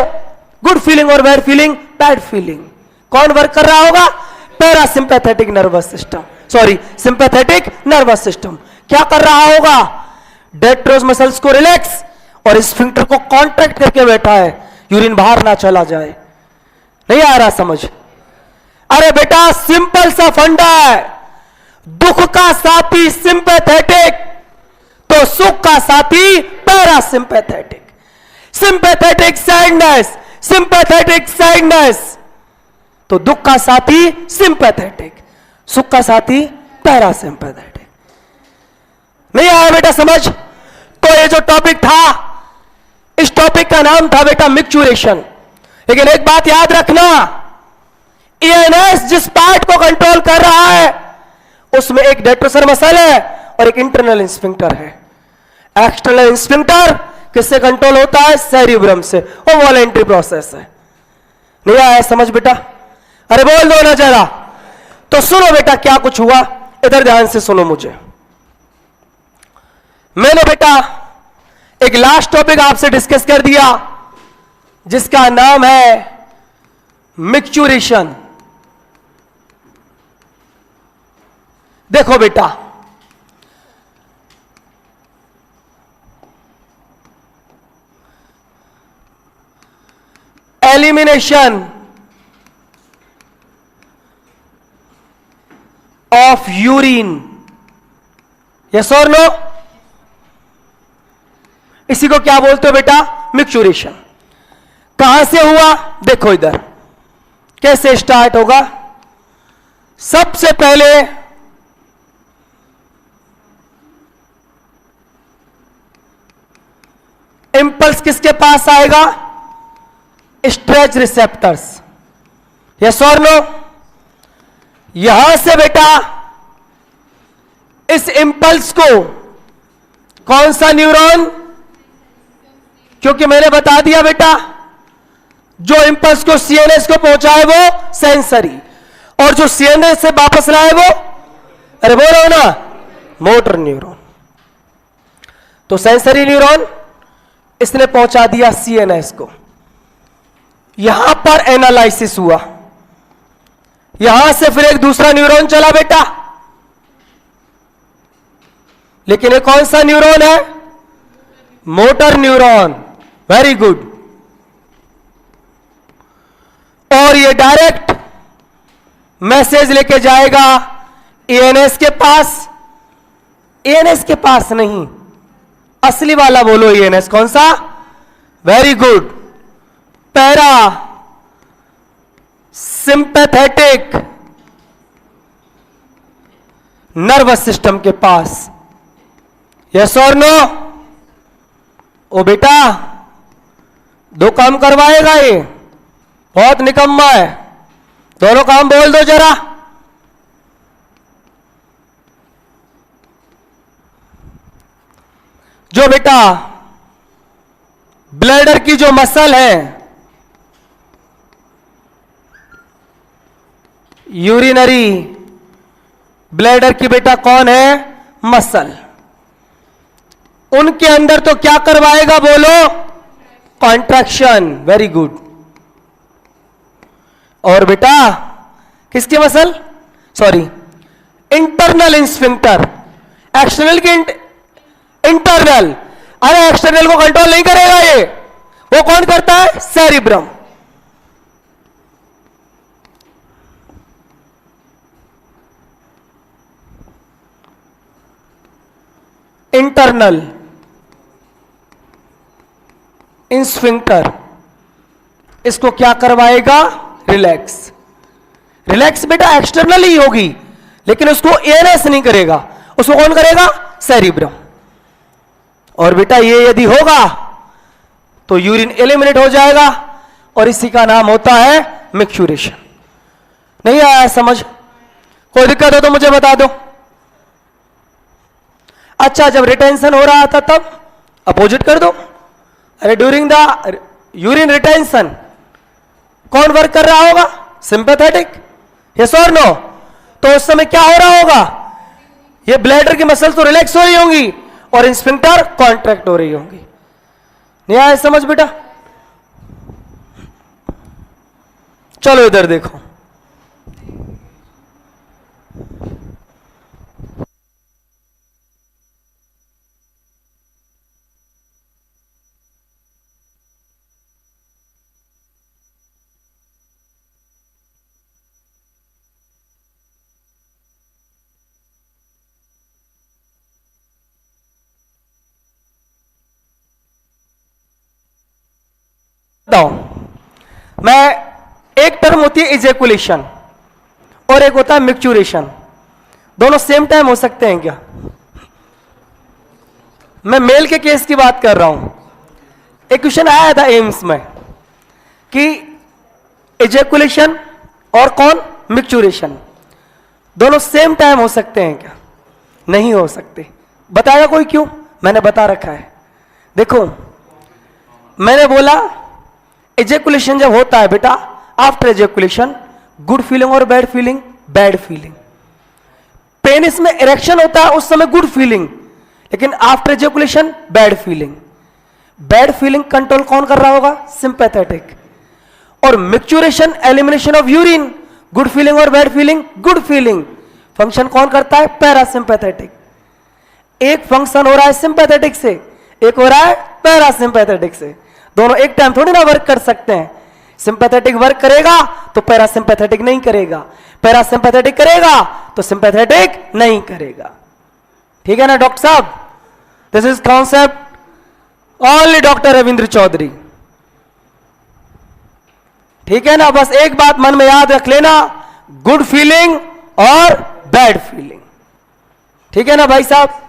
गुड फीलिंग और बैड फीलिंग, बैड फीलिंग, कौन वर्क कर रहा होगा? Parasympathetic nervous system, sorry sympathetic nervous system. क्या कर रहा होगा? डेट्रोस मसल्स को रिलैक्स और स्फिंक्टर को कॉन्ट्रैक्ट करके बैठा है, यूरिन बाहर ना चला जाए। नहीं आ रहा समझ? अरे बेटा सिंपल सा फंडा है, दुख का साथी सिंपैथेटिक, तो सुख का साथी parasympathetic. Sympathetic sadness, sympathetic sadness, तो दुख का साथी सिंपैथेटिक, सुख का साथी पैरासिम्पैथेटिक। नहीं आया बेटा समझ? तो ये जो टॉपिक था, इस टॉपिक का नाम था बेटा मैच्योरेशन। लेकिन एक बात याद रखना, ईएनएस जिस पार्ट को कंट्रोल कर रहा है उसमें एक डेट्रोसर मसल है और एक इंटरनल इंस्फिंक्टर है। एक्सटर्नल इंस्फिंक्टर किससे कंट्रोल होता है? सेरिब्रम से, वो वॉलेंट्री प्रोसेस है। नहीं आया समझ बेटा? अरे बोल दो ना जरा। तो सुनो बेटा क्या कुछ हुआ, इधर ध्यान से सुनो मुझे। मैंने बेटा एक लास्ट टॉपिक आपसे डिस्कस कर दिया जिसका नाम है मैच्योरेशन। देखो बेटा, एलिमिनेशन ऑफ यूरिन, यस और नो? इसी को क्या बोलते हो बेटा? मैच्योरेशन। कहां से हुआ? देखो इधर कैसे स्टार्ट होगा। सबसे पहले इंपल्स किसके पास आएगा? स्ट्रेच रिसेप्टर्स, यस और नो? यहां से बेटा इस इंपल्स को कौन सा न्यूरॉन, क्योंकि मैंने बता दिया बेटा जो इंपल्स को सीएनएस को पहुंचाए वो सेंसरी, और जो सीएनएस से वापस लाए वो, अरे बोलो ना, मोटर न्यूरॉन। तो सेंसरी न्यूरॉन इसने पहुंचा दिया सीएनएस को, यहां पर एनालिसिस हुआ, यहां से फिर एक दूसरा न्यूरॉन चला बेटा। लेकिन ये कौन सा न्यूरॉन है? Motor neuron, very good. और ये डायरेक्ट मैसेज लेके जाएगा ईएनएस के पास। ईएनएस के पास नहीं, असली वाला बोलो ईएनएस कौन सा? Very good, para sympathetic nervous system के पास, यस और नो? ओ बेटा दो काम करवाएगा ये, बहुत निकम्मा है। दोनों काम बोल दो जरा। जो बेटा ब्लैडर की जो मसल है, यूरिनरी ब्लैडर की बेटा कौन है? मसल। उनके अंदर तो क्या करवाएगा बोलो? Contraction, very good. और बेटा किसकी muscle? Sorry, internal sphincter, external की इंटरनल। अरे एक्सटर्नल को कंट्रोल नहीं करेगा ये, वो कौन करता है? सेरिब्रम। इंटरनल इंस्फिंक्टर इसको क्या करवाएगा? रिलैक्स। रिलैक्स बेटा एक्सटर्नल ही होगी, लेकिन उसको एएनएस नहीं करेगा, उसको कौन करेगा? सेरिब्रम। और बेटा ये यदि होगा तो यूरिन एलिमिनेट हो जाएगा, और इसी का नाम होता है मैच्योरेशन। नहीं आया समझ? कोई दिक्कत हो तो मुझे बता दो। अच्छा, जब रिटेंशन हो रहा था तब अपोजिट कर दो। अरे ड्यूरिंग द यूरिन रिटेंशन कौन वर्क कर रहा होगा? सिंपैथेटिक। यस और नो? तो उस समय क्या हो रहा होगा? ये ब्लैडर की मसल तो रिलैक्स हो रही होंगी और स्फिंक्टर कॉन्ट्रैक्ट हो रही होंगी। नहीं आया समझ बेटा? चलो इधर देखो। मैं एक टर्म होती है इजैकुलेशन और एक होता है मिक्चुरेशन। दोनों सेम टाइम हो सकते हैं क्या? मैं मेल के केस की बात कर रहा हूं। एक क्वेश्चन आया था एम्स में कि इजैकुलेशन और कौन मिक्चुरेशन दोनों सेम टाइम हो सकते हैं क्या? नहीं हो सकते। बताएगा कोई क्यों? मैंने बता रखा है। देखो, मैंने बोला इजैकुलेशन जब होता है बेटा, आफ्टर इजैकुलेशन गुड फीलिंग और bad feeling? Bad feeling. Penis में इरेक्शन होता है उस समय गुड फीलिंग, लेकिन after ejaculation bad feeling. Bad feeling control कौन कर रहा होगा? सिंपैथेटिक। और micturition, elimination of urine, good feeling और bad feeling? Good feeling. Function कौन करता है? पैरासिम्पैथेटिक। एक फंक्शन हो रहा है सिंपैथेटिक से, एक हो रहा है पैरासिम्पैथेटिक से। दोनों एक टाइम थोड़ी ना वर्क कर सकते हैं। सिंपैथेटिक वर्क करेगा तो पैरासिम्पैथेटिक नहीं करेगा, पैरासिम्पैथेटिक करेगा तो सिंपैथेटिक नहीं करेगा। ठीक है ना डॉक्टर साहब? This is concept only doctor Ravindra Chaudhary. ठीक है ना? बस एक बात मन में याद रख लेना, गुड फीलिंग और बैड फीलिंग। ठीक है ना भाई साहब?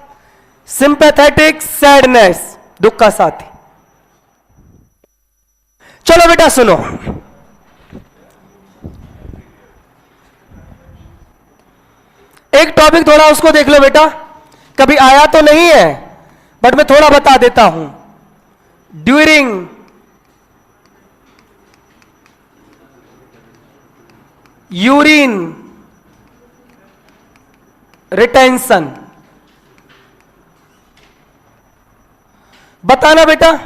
सिंपैथेटिक सैडनेस, दुख का साथी। चलो बेटा सुनो, एक टॉपिक थोड़ा उसको देख लो बेटा। कभी आया तो नहीं है बट मैं थोड़ा बता देता हूं। ड्यूरिंग यूरिन रिटेंशन बताना बेटा,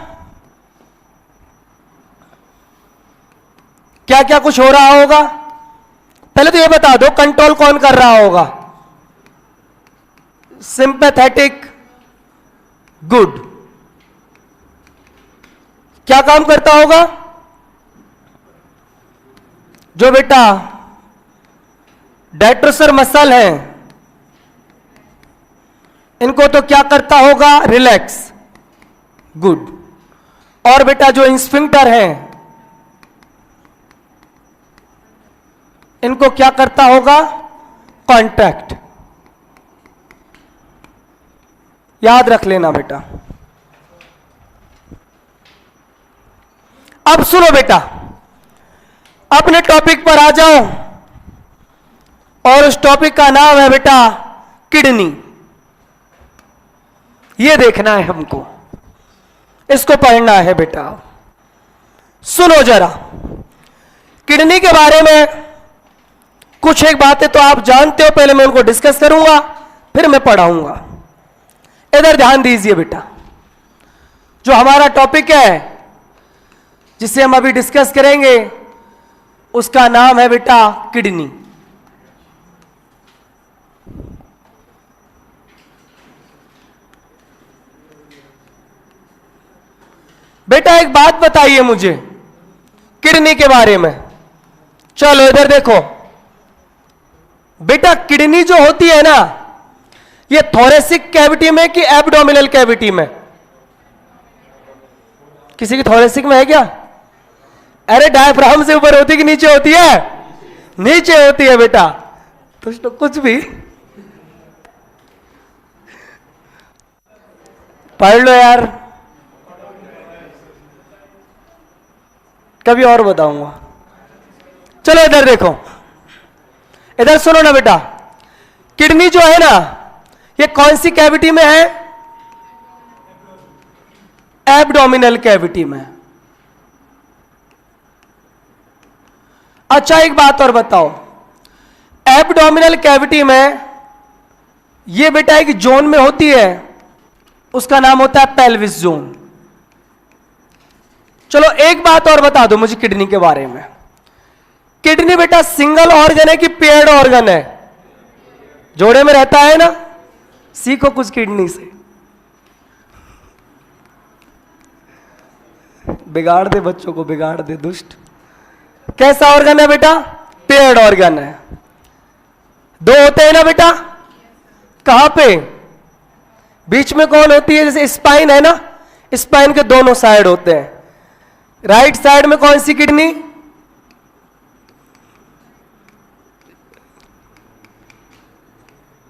क्या क्या कुछ हो रहा होगा? पहले तो ये बता दो, कंट्रोल कौन कर रहा होगा? Sympathetic good. क्या काम करता होगा? जो बेटा डेट्रोसर मसल है इनको तो क्या करता होगा? Relax, good. और बेटा जो स्फिंक्टर है इनको क्या करता होगा? कॉन्ट्रैक्ट। याद रख लेना बेटा। अब सुनो बेटा, अपने टॉपिक पर आ जाओ और उस टॉपिक का नाम है बेटा किडनी। ये देखना है हमको, इसको पढ़ना है बेटा। सुनो जरा, किडनी के बारे में कुछ एक बातें तो आप जानते हो, पहले मैं उनको डिस्कस करूंगा फिर मैं पढ़ाऊंगा। इधर ध्यान दीजिए बेटा, जो हमारा टॉपिक है जिसे हम अभी डिस्कस करेंगे उसका नाम है बेटा किडनी। बेटा एक बात बताइए मुझे किडनी के बारे में। चलो इधर देखो बेटा, किडनी जो होती है ना, ये थोरेसिक कैविटी में कि एब्डोमिनल कैविटी में? किसी की थोरेसिक में है क्या? अरे डायफ्राम से ऊपर होती कि नीचे होती है? नीचे होती है बेटा। तो कुछ भी पढ़ लो यार, कभी और बताऊंगा। चलो इधर देखो, इधर सुनो ना बेटा, किडनी जो है ना ये कौन सी कैविटी में है? एब्डोमिनल कैविटी में। अच्छा एक बात और बताओ, एब्डोमिनल कैविटी में ये बेटा एक जोन में होती है, उसका नाम होता है पेल्विस जोन। चलो एक बात और बता दो मुझे किडनी के बारे में। किडनी बेटा सिंगल ऑर्गन है कि पेयर्ड ऑर्गन है? जोड़े में रहता है ना। सीखो कुछ किडनी से, बिगाड़ दे बच्चों को, बिगाड़ दे दुष्ट। कैसा ऑर्गन है बेटा? पेयर्ड ऑर्गन है। दो होते हैं ना बेटा, कहां पे? बीच में कौन होती है? जैसे स्पाइन है ना, स्पाइन के दोनों साइड होते हैं। राइट साइड में कौन सी किडनी?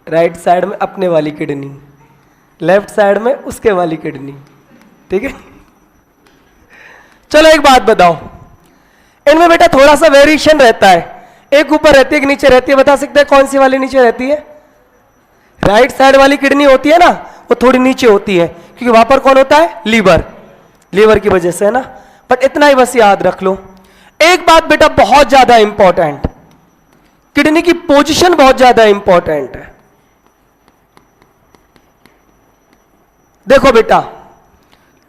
राइट साइड में अपने वाली किडनी, लेफ्ट साइड में उसके वाली किडनी। ठीक है। चलो एक बात बताओ, इनमें बेटा थोड़ा सा वेरिएशन रहता है, एक ऊपर रहती है एक नीचे रहती है। बता सकते हैं कौन सी वाली नीचे रहती है? राइट साइड वाली किडनी होती है ना, वो थोड़ी नीचे होती है, क्योंकि वहां पर कौन होता है? लीवर। लीवर की वजह से है ना। बट इतना ही बस याद रख लो। एक बात बेटा बहुत ज्यादा इंपॉर्टेंट, किडनी की पोजीशन बहुत ज्यादा इंपॉर्टेंट है। देखो बेटा,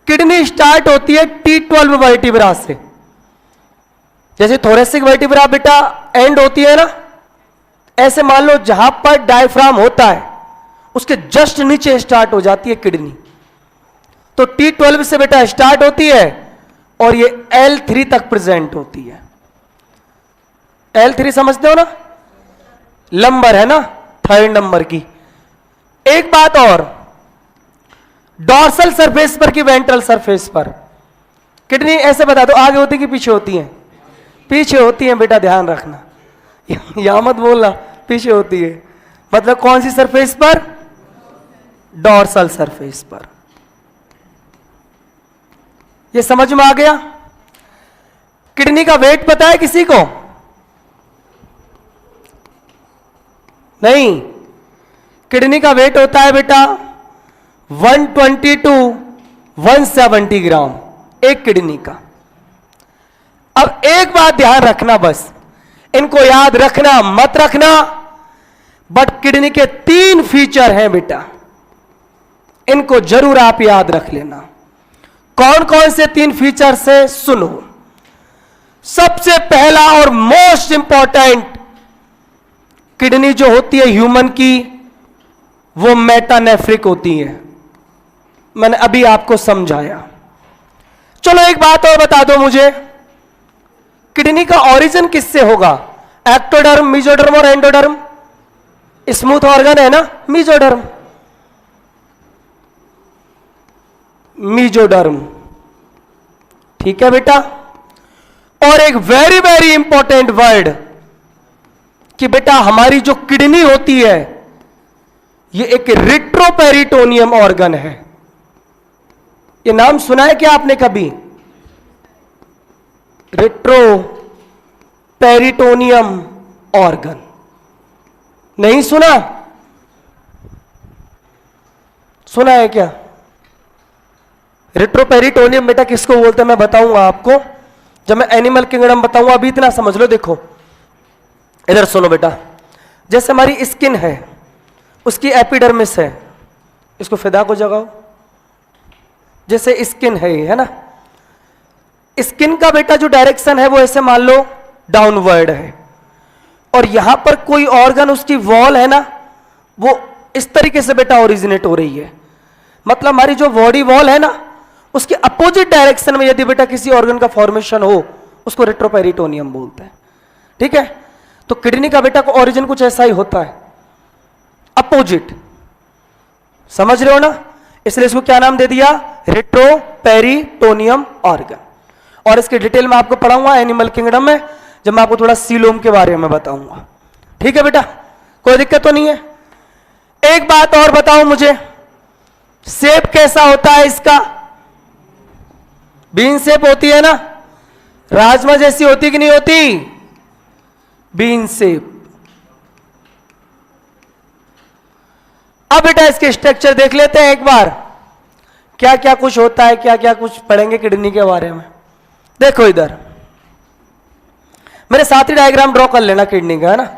किडनी स्टार्ट होती है T12 वर्टिब्रा से। जैसे थोरेसिक वर्टिब्रा बेटा एंड होती है ना, ऐसे मान लो जहां पर डायफ्राम होता है उसके जस्ट नीचे स्टार्ट हो जाती है किडनी। तो T12 से बेटा स्टार्ट होती है और ये L3 तक प्रेजेंट होती है। L3 समझते हो ना, लंबर है ना, थर्ड नंबर की। एक बात और, डॉर्सल सरफेस पर कि वेंट्रल सरफेस पर किडनी ऐसे बता दो, आगे होती कि पीछे होती है? पीछे होती है बेटा, ध्यान रखना, यहां मत बोलना, पीछे होती है। मतलब कौन सी सरफेस पर? डॉर्सल सरफेस पर। ये समझ में आ गया? किडनी का वेट पता है किसी को? नहीं। किडनी का वेट होता है बेटा 120 to 170 ग्राम एक किडनी का। अब एक बात ध्यान रखना, बस इनको याद रखना मत रखना, बट किडनी के 3 फीचर हैं बेटा, इनको जरूर आप याद रख लेना। कौन कौन से 3 फीचर से? सुनो। सबसे पहला और मोस्ट इंपॉर्टेंट, किडनी जो होती है ह्यूमन की, वो मेटानेफ्रिक होती है। मैंने अभी आपको समझाया। चलो एक बात और बता दो मुझे, किडनी का ओरिजिन किससे होगा? एक्टोडर्म, मेसोडर्म और एंडोडर्म। स्मूथ ऑर्गन है ना, मेसोडर्म। मेसोडर्म, ठीक है बेटा। और एक वेरी वेरी इंपॉर्टेंट वर्ड, कि बेटा हमारी जो किडनी होती है ये एक रिट्रोपेरिटोनियम ऑर्गन है। ये नाम सुना है क्या आपने कभी? रिट्रोपेरिटोनियम ऑर्गन नहीं सुना? सुना है क्या? रिट्रोपेरिटोनियम बेटा किसको बोलते हैं मैं बताऊंगा आपको, जब मैं एनिमल किंगडम बताऊंगा। अभी इतना समझ लो। देखो इधर सुनो बेटा, जैसे हमारी स्किन है, उसकी एपिडर्मिस है, इसको फिदा को जगाओ। जैसे स्किन है ना, स्किन का बेटा जो डायरेक्शन है वो ऐसे मान लो डाउनवर्ड है, और यहां पर कोई ऑर्गन, उसकी वॉल है ना, वो इस तरीके से बेटा ओरिजिनेट हो रही है। मतलब हमारी जो बॉडी वॉल है ना, उसके अपोजिट डायरेक्शन में यदि बेटा किसी ऑर्गन का फॉर्मेशन हो, उसको रिट्रोपेरिटोनियम बोलते हैं। ठीक है। तो किडनी का बेटा को ओरिजिन कुछ ऐसा ही होता है, अपोजिट। समझ रहे हो ना? इसलिए इसको क्या नाम दे दिया? रिट्रोपेरिटोनियम ऑर्गन। और इसके डिटेल में आपको पढ़ाऊंगा एनिमल किंगडम में, जब मैं आपको थोड़ा सीलोम के बारे में बताऊंगा। ठीक है बेटा, कोई दिक्कत तो नहीं है? एक बात और बताओ मुझे, शेप कैसा होता है इसका? बीन शेप होती है ना, राजमा जैसी होती कि नहीं होती? Bean shape. अब बेटा इसके स्ट्रक्चर देख लेते हैं एक बार, क्या क्या कुछ होता है, क्या क्या कुछ पढ़ेंगे किडनी के बारे में। देखो इधर मेरे साथ ही डायग्राम ड्रॉ कर लेना किडनी का, है ना।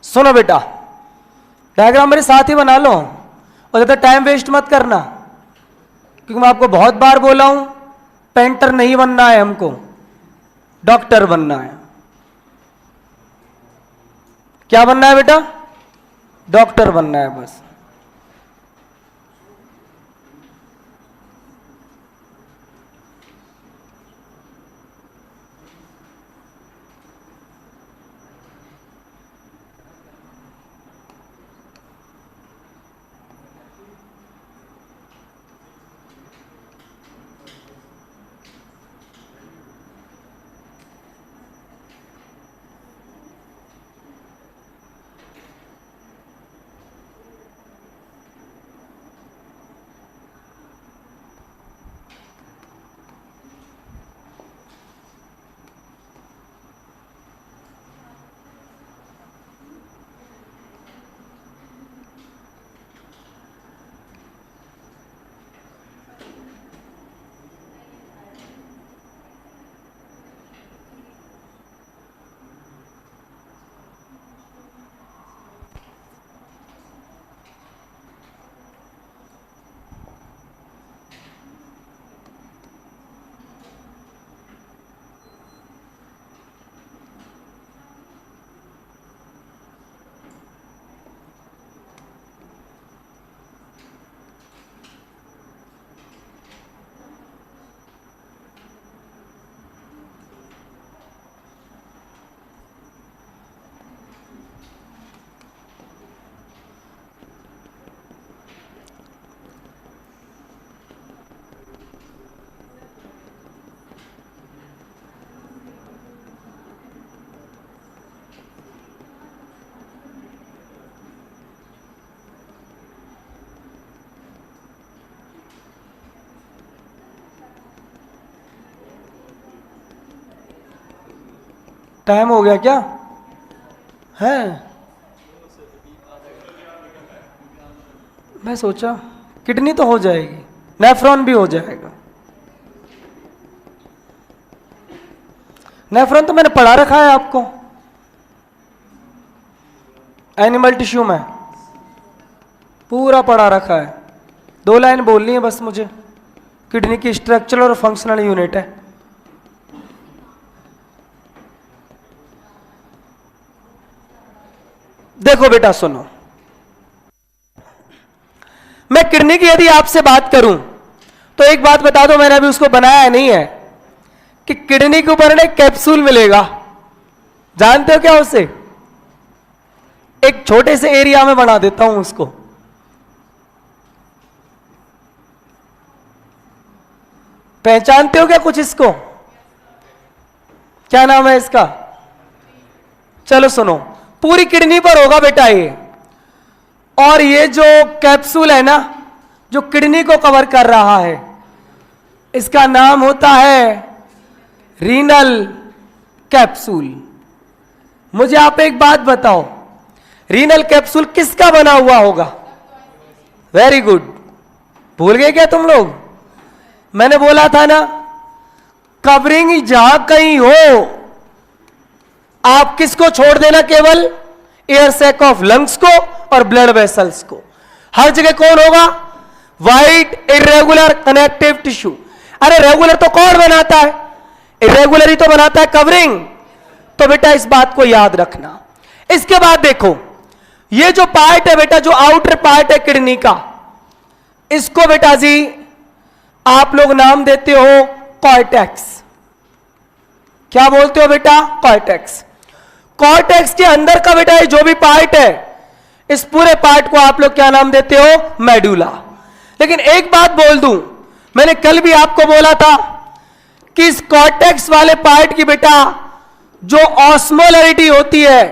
सुनो बेटा, डायग्राम मेरे साथ ही बना लो और ज़्यादा टाइम वेस्ट मत करना, क्योंकि मैं आपको बहुत बार बोला हूं पेंटर नहीं बनना है, हमको डॉक्टर बनना है। क्या बनना है बेटा? डॉक्टर बनना है बस। टाइम हो गया क्या है? मैं सोचा किडनी तो हो जाएगी, नेफ्रॉन भी हो जाएगा। नेफ्रॉन तो मैंने पढ़ा रखा है आपको एनिमल टिश्यू में, पूरा पढ़ा रखा है। 2 लाइन बोलनी है बस मुझे। किडनी की स्ट्रक्चरल और फंक्शनल यूनिट है। देखो बेटा सुनो, मैं किडनी की यदि आपसे बात करूं तो एक बात बता दो, मैंने अभी उसको बनाया नहीं है, कि किडनी के ऊपर एक कैप्सूल मिलेगा। जानते हो क्या उसे? एक छोटे से एरिया में बना देता हूं उसको। पहचानते हो क्या कुछ इसको? क्या नाम है इसका? चलो सुनो, पूरी किडनी पर होगा बेटा ये, और ये जो कैप्सूल है ना, जो किडनी को कवर कर रहा है, इसका नाम होता है रीनल कैप्सूल। मुझे आप एक बात बताओ, रीनल कैप्सूल किसका बना हुआ होगा? वेरी गुड, भूल गए क्या तुम लोग? मैंने बोला था ना, कवरिंग जहां कहीं हो, आप किसको छोड़ देना, केवल एयर सैक ऑफ लंग्स को और ब्लड वेसल्स को। हर जगह कौन होगा, वाइट इरेगुलर कनेक्टिव टिश्यू। अरे रेगुलर तो कौन बनाता है, इरेगुलर ही तो बनाता है कवरिंग। तो बेटा इस बात को याद रखना। इसके बाद देखो, ये जो पार्ट है बेटा, जो आउटर पार्ट है किडनी का, इसको बेटा जी आप लोग नाम देते हो कॉर्टेक्स। क्या बोलते हो बेटा, कॉर्टेक्स। कॉर्टेक्स के अंदर का बेटा ये जो भी पार्ट है, इस पूरे पार्ट को आप लोग क्या नाम देते हो, मेडुला। लेकिन एक बात बोल दूं, मैंने कल भी आपको बोला था कि इस कॉर्टेक्स वाले पार्ट की बेटा जो ऑस्मोलरिटी होती है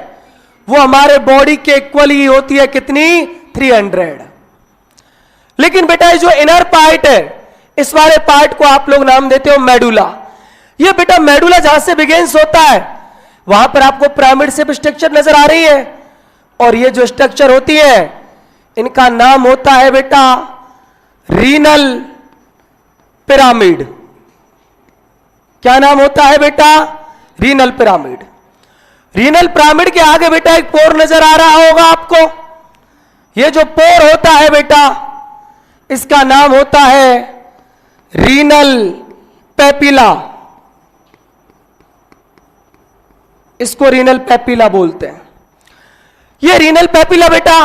वो हमारे बॉडी के इक्वल ही होती है। कितनी, 300। लेकिन बेटा ये जो इनर पार्ट है, इस वाले पार्ट को आप लोग नाम देते हो मेडुला। ये बेटा मेडुला जहां से बिगेन्स होता है, वहां पर आपको पिरामिड शेप स्ट्रक्चर नजर आ रही है, और ये जो स्ट्रक्चर होती है इनका नाम होता है बेटा रीनल पिरामिड। क्या नाम होता है बेटा, रीनल पिरामिड। रीनल पिरामिड के आगे बेटा एक पोर नजर आ रहा होगा आपको। ये जो पोर होता है बेटा, इसका नाम होता है रीनल पेपिला। इसको रीनल पेपिला बोलते हैं। ये रीनल पेपिला बेटा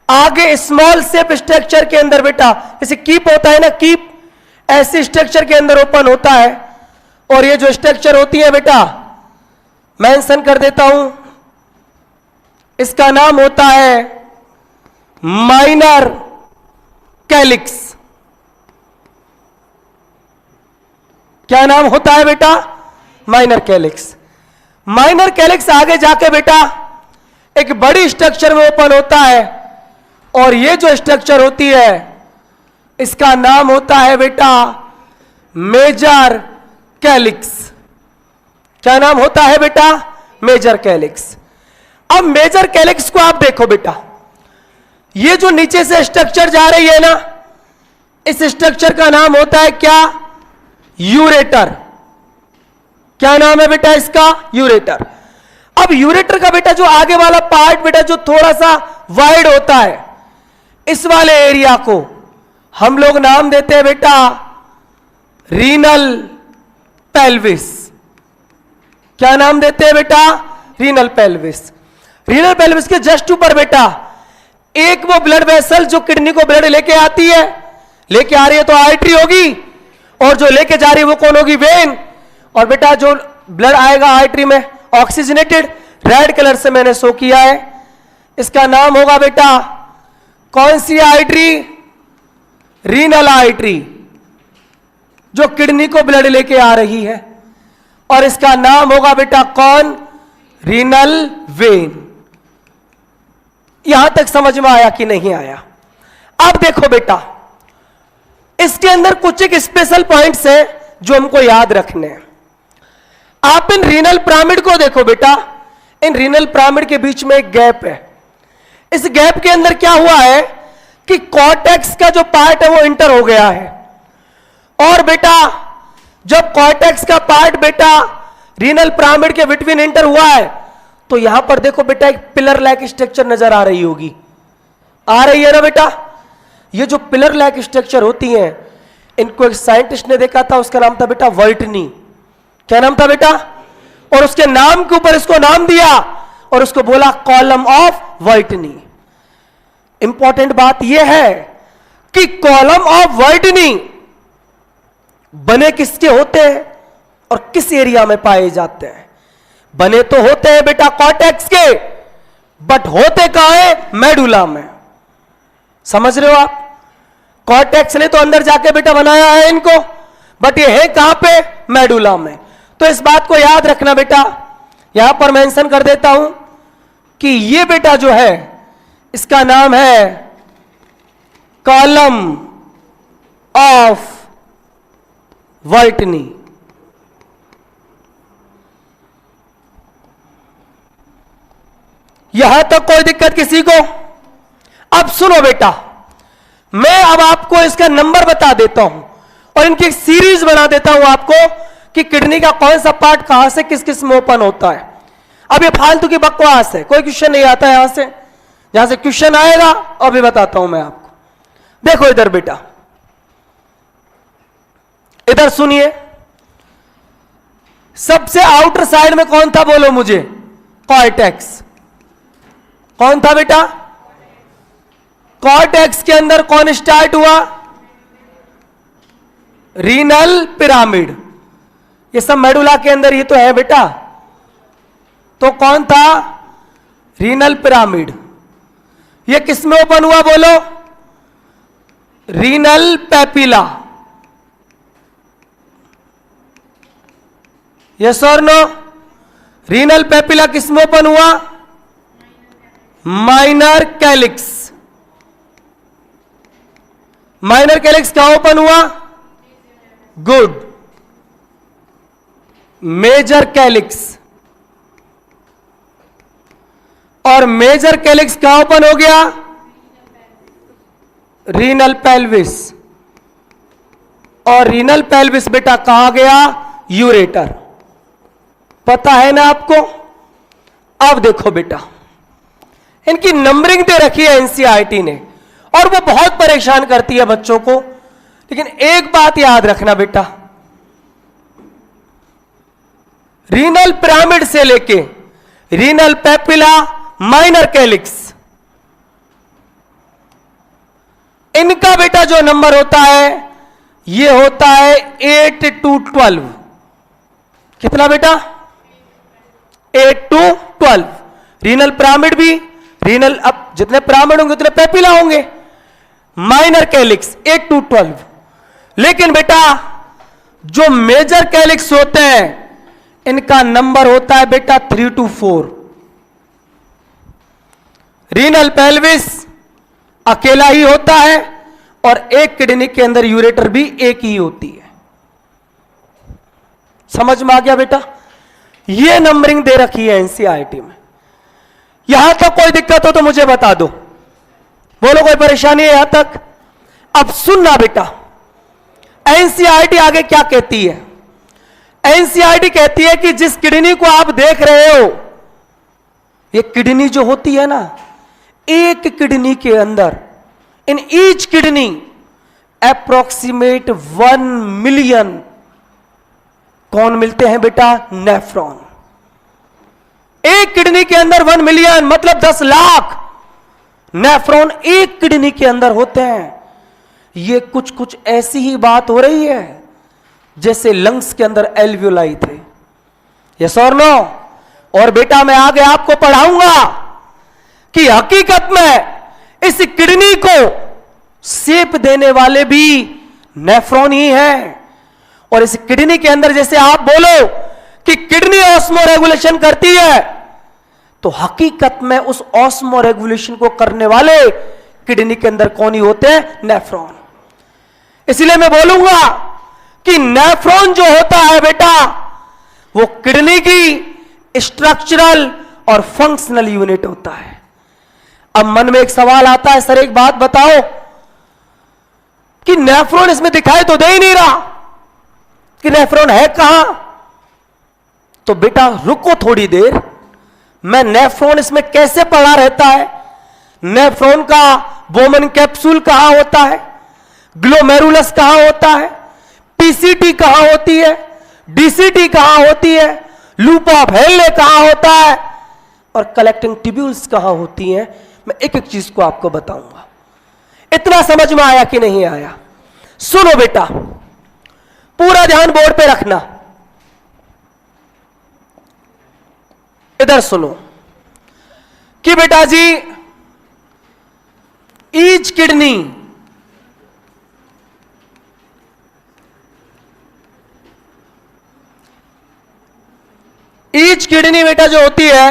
आगे स्मॉल शेप स्ट्रक्चर के अंदर बेटा, जैसे कीप होता है ना, कीप, ऐसे स्ट्रक्चर के अंदर ओपन होता है। और ये जो स्ट्रक्चर होती है बेटा, मेंशन कर देता हूं, इसका नाम होता है माइनर कैलिक्स। क्या नाम होता है बेटा, माइनर कैलिक्स। माइनर कैलिक्स आगे जाके बेटा एक बड़ी स्ट्रक्चर में ओपन होता है, और ये जो स्ट्रक्चर होती है इसका नाम होता है बेटा मेजर कैलिक्स। क्या नाम होता है बेटा, मेजर कैलिक्स। अब मेजर कैलिक्स को आप देखो बेटा, ये जो नीचे से स्ट्रक्चर जा रही है ना, इस स्ट्रक्चर का नाम होता है क्या, यूरेटर। क्या नाम है बेटा इसका, यूरेटर। अब यूरेटर का बेटा जो आगे वाला पार्ट बेटा जो थोड़ा सा वाइड होता है, इस वाले एरिया को हम लोग नाम देते हैं बेटा रीनल पेल्विस। क्या नाम देते हैं बेटा, रीनल पेल्विस। रीनल पेल्विस के जस्ट ऊपर बेटा एक वो ब्लड वेसल जो किडनी को ब्लड लेके आती है, लेके आ रही है तो आर्टरी होगी, और जो लेके जा रही है वो कौन होगी, वेन। और बेटा जो ब्लड आएगा आर्टरी में ऑक्सीजनेटेड, रेड कलर से मैंने शो किया है, इसका नाम होगा बेटा कौन सी आर्टरी, रीनल आर्टरी, जो किडनी को ब्लड लेके आ रही है। और इसका नाम होगा बेटा कौन, रीनल वेन। यहां तक समझ में आया कि नहीं आया। अब देखो बेटा, इसके अंदर कुछ एक स्पेशल पॉइंट्स हैं जो हमको याद रखने हैं। आप इन रीनल पिरामिड को देखो बेटा, इन रीनल पिरामिड के बीच में एक गैप है। इस गैप के अंदर क्या हुआ है कि कॉर्टेक्स का जो पार्ट है वो इंटर हो गया है। और बेटा जब कॉर्टेक्स का पार्ट बेटा रीनल पिरामिड के बिटवीन इंटर हुआ है, तो यहां पर देखो बेटा एक पिलर लाइक स्ट्रक्चर नजर आ रही होगी, आ रही है ना बेटा। ये जो पिलर लाइक स्ट्रक्चर होती हैं, इनको एक साइंटिस्ट ने देखा था, उसका नाम था बेटा वर्टनी। क्या नाम था बेटा, और उसके नाम के ऊपर इसको नाम दिया और उसको बोला कॉलम ऑफ वर्टनी। इंपॉर्टेंट बात यह है कि कॉलम ऑफ वर्टनी बने किसके होते हैं और किस एरिया में पाए जाते हैं। बने तो होते हैं बेटा कॉर्टेक्स के, बट होते कहां है, मेडुला में। समझ रहे हो आप, कॉर्टेक्स ने तो अंदर जाके बेटा बनाया है इनको, बट ये है कहां पे, मेडुला में। तो इस बात को याद रखना बेटा, यहां पर मेंशन कर देता हूं कि ये बेटा जो है इसका नाम है कॉलम ऑफ वर्टनी। यहां तक कोई दिक्कत किसी को? अब सुनो बेटा, मैं अब आपको इसका नंबर बता देता हूं और इनकी एक सीरीज बना देता हूं आपको कि किडनी का कौन सा पार्ट कहां से किस किस में ओपन होता है। अब ये फालतू की बकवास है, कोई क्वेश्चन नहीं आता यहां से, जहां से क्वेश्चन आएगा अभी बताता हूं मैं आपको। देखो इधर बेटा, इधर सुनिए, सबसे आउटर साइड में कौन था बोलो मुझे? कॉर्टेक्स। कौन था बेटा? कॉर्टेक्स के अंदर कौन स्टार्ट हुआ? Renal pyramid. ये सब मेडुला के अंदर ही तो है बेटा। तो कौन था? Renal pyramid. ये किसमें ओपन हुआ बोलो? Renal papilla. यस और नो? रीनल पैपिला किसमें ओपन हुआ? Minor calyx. माइनर कैलिक्स क्या ओपन हुआ? गुड। Major calyx. और मेजर कैलिक्स क्या ओपन हो गया? Renal pelvis. और रीनल पेल्विस बेटा कहां गया? यूरेटर। पता है ना आपको? अब देखो बेटा, इनकी नंबरिंग दे रखी है एनसीईआरटी ने, और वो बहुत परेशान करती है बच्चों को। लेकिन एक बात याद रखना बेटा, रीनल पिरामिड से लेके रीनल पैपिला, माइनर कैलिक्स, इनका बेटा जो नंबर होता है ये होता है 8 to 12। कितना बेटा? 8 to 12। रीनल पिरामिड भी, रीनल, अब जितने पिरामिड होंगे उतने पैपिला होंगे। Minor calyx 8 to 12। लेकिन बेटा जो मेजर कैलिक्स होते हैं इनका नंबर होता है बेटा 3 to 4। रीनल पेल्विस अकेला ही होता है और एक किडनी के अंदर यूरेटर भी एक ही होती है। समझ में आ गया बेटा? यह नंबरिंग दे रखी है एनसीईआरटी में। यहां तक कोई दिक्कत हो तो मुझे बता दो। बोलो कोई परेशानी है यहां तक? अब सुनना बेटा, एनसीईआरटी आगे क्या कहती है। एनसीईआरटी कहती है कि जिस किडनी को आप देख रहे हो, ये किडनी जो होती है ना, एक किडनी के अंदर, in each kidney approximate 1 million कौन मिलते हैं बेटा? नेफ्रॉन। एक किडनी के अंदर 1 मिलियन मतलब 10 लाख नेफ्रॉन एक किडनी के अंदर होते हैं। ये कुछ कुछ ऐसी ही बात हो रही है जैसे लंग्स के अंदर एल्वियोलाई थे। यस और नो? और बेटा मैं आगे आपको पढ़ाऊंगा कि हकीकत में इस किडनी को शेप देने वाले भी नेफ्रॉन ही हैं। और इस किडनी के अंदर जैसे आप बोलो कि किडनी ऑस्मो रेगुलेशन करती है, तो हकीकत में उस ऑस्मो रेगुलेशन को करने वाले किडनी के अंदर कौन ही होते हैं? नेफ्रॉन। इसलिए मैं बोलूंगा कि नेफ्रॉन जो होता है बेटा वो किडनी की स्ट्रक्चरल और फंक्शनल यूनिट होता है। अब मन में एक सवाल आता है, सर एक बात बताओ कि नेफ्रॉन इसमें दिखाई तो दे ही नहीं रहा कि नेफ्रॉन है कहां। तो बेटा रुको थोड़ी देर, मैं नेफ्रॉन इसमें कैसे पड़ा रहता है, नेफ्रॉन का बोमन कैप्सूल कहां होता है, ग्लोमेरुलस कहां होता है, पीसीटी कहां होती है, डीसीटी कहां होती है, लूप ऑफ हेले कहां होता है, और कलेक्टिंग ट्यूब्यूल्स कहां होती हैं, मैं एक एक चीज को आपको बताऊंगा। इतना समझ में आया कि नहीं आया? सुनो बेटा, पूरा ध्यान बोर्ड पे रखना। इधर सुनो कि बेटा जी ईच किडनी बेटा जो होती है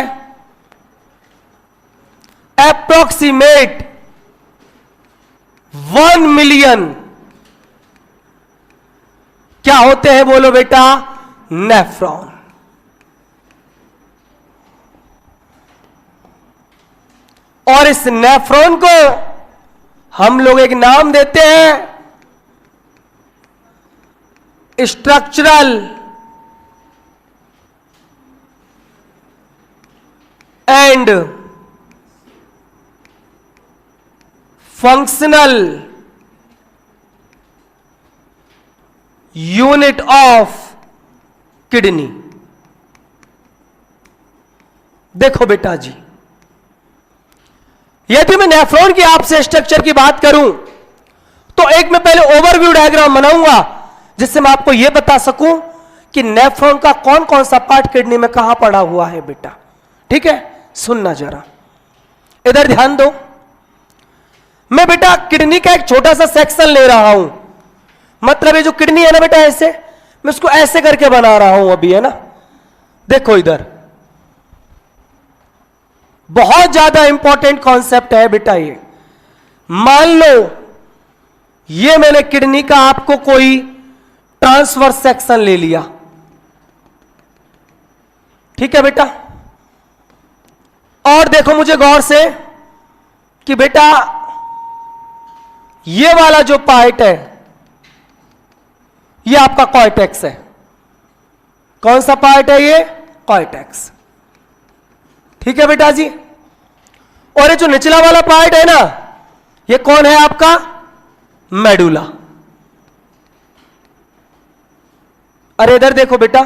अप्रोक्सीमेट 1 मिलियन क्या होते हैं बोलो बेटा? नेफ्रॉन। और इस नेफ्रॉन को हम लोग एक नाम देते हैं structural and functional unit of kidney. देखो बेटा जी, यदि मैं नेफ्रॉन की आपसे स्ट्रक्चर की बात करूं तो एक मैं पहले ओवरव्यू डायग्राम बनाऊंगा जिससे मैं आपको यह बता सकूं कि नेफ्रॉन का कौन कौन सा पार्ट किडनी में कहां पड़ा हुआ है बेटा। ठीक है, सुनना जरा, इधर ध्यान दो। मैं बेटा किडनी का एक छोटा सा सेक्शन ले रहा हूं, मतलब ये जो किडनी है ना बेटा, ऐसे मैं उसको ऐसे करके बना रहा हूं अभी, है ना। देखो इधर, बहुत ज्यादा इंपॉर्टेंट कॉन्सेप्ट है बेटा ये। मान लो ये मैंने किडनी का आपको कोई ट्रांसवर्स सेक्शन ले लिया, ठीक है बेटा। और देखो मुझे गौर से कि बेटा ये वाला जो पार्ट है ये आपका कॉर्टेक्स है। कौन सा पार्ट है ये? कॉर्टेक्स। ठीक है बेटा जी। और ये जो निचला वाला पार्ट है ना, ये कौन है आपका? मेडुला। अरे इधर देखो बेटा,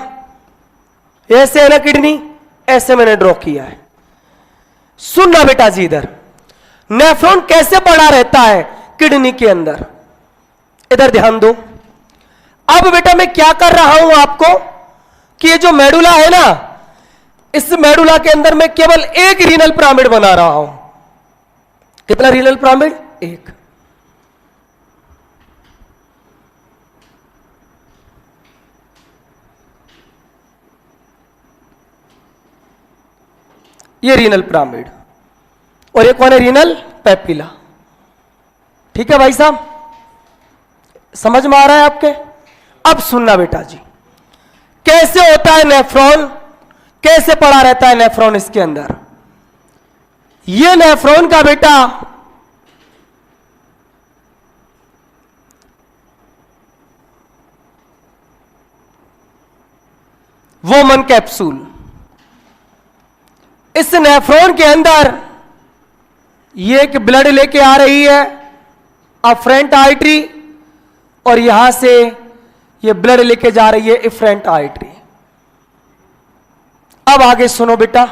ऐसे है ना किडनी, ऐसे मैंने ड्रॉ किया है। सुनना बेटा जी, इधर नेफ्रॉन कैसे पड़ा रहता है किडनी के अंदर, इधर ध्यान दो। अब बेटा मैं क्या कर रहा हूं आपको कि ये जो मेडुला है ना, इस मेडुला के अंदर मैं केवल एक रीनल पिरामिड बना रहा हूं। कितना रीनल पिरामिड? एक। ये रीनल पिरामिड, और ये कौन है? Renal papilla. ठीक है भाई साहब, समझ में आ रहा है आपके? अब सुनना बेटा जी, कैसे होता है नेफ्रॉन, कैसे पड़ा रहता है नेफ्रॉन इसके अंदर। ये नेफ्रॉन का बेटा वोमन कैप्सूल, इस नेफ्रॉन के अंदर ये एक ब्लड लेके आ रही है अफरेंट आर्टरी, और यहां से ये ब्लड लेके जा रही है इफरेंट आर्टरी। अब आगे सुनो बेटा,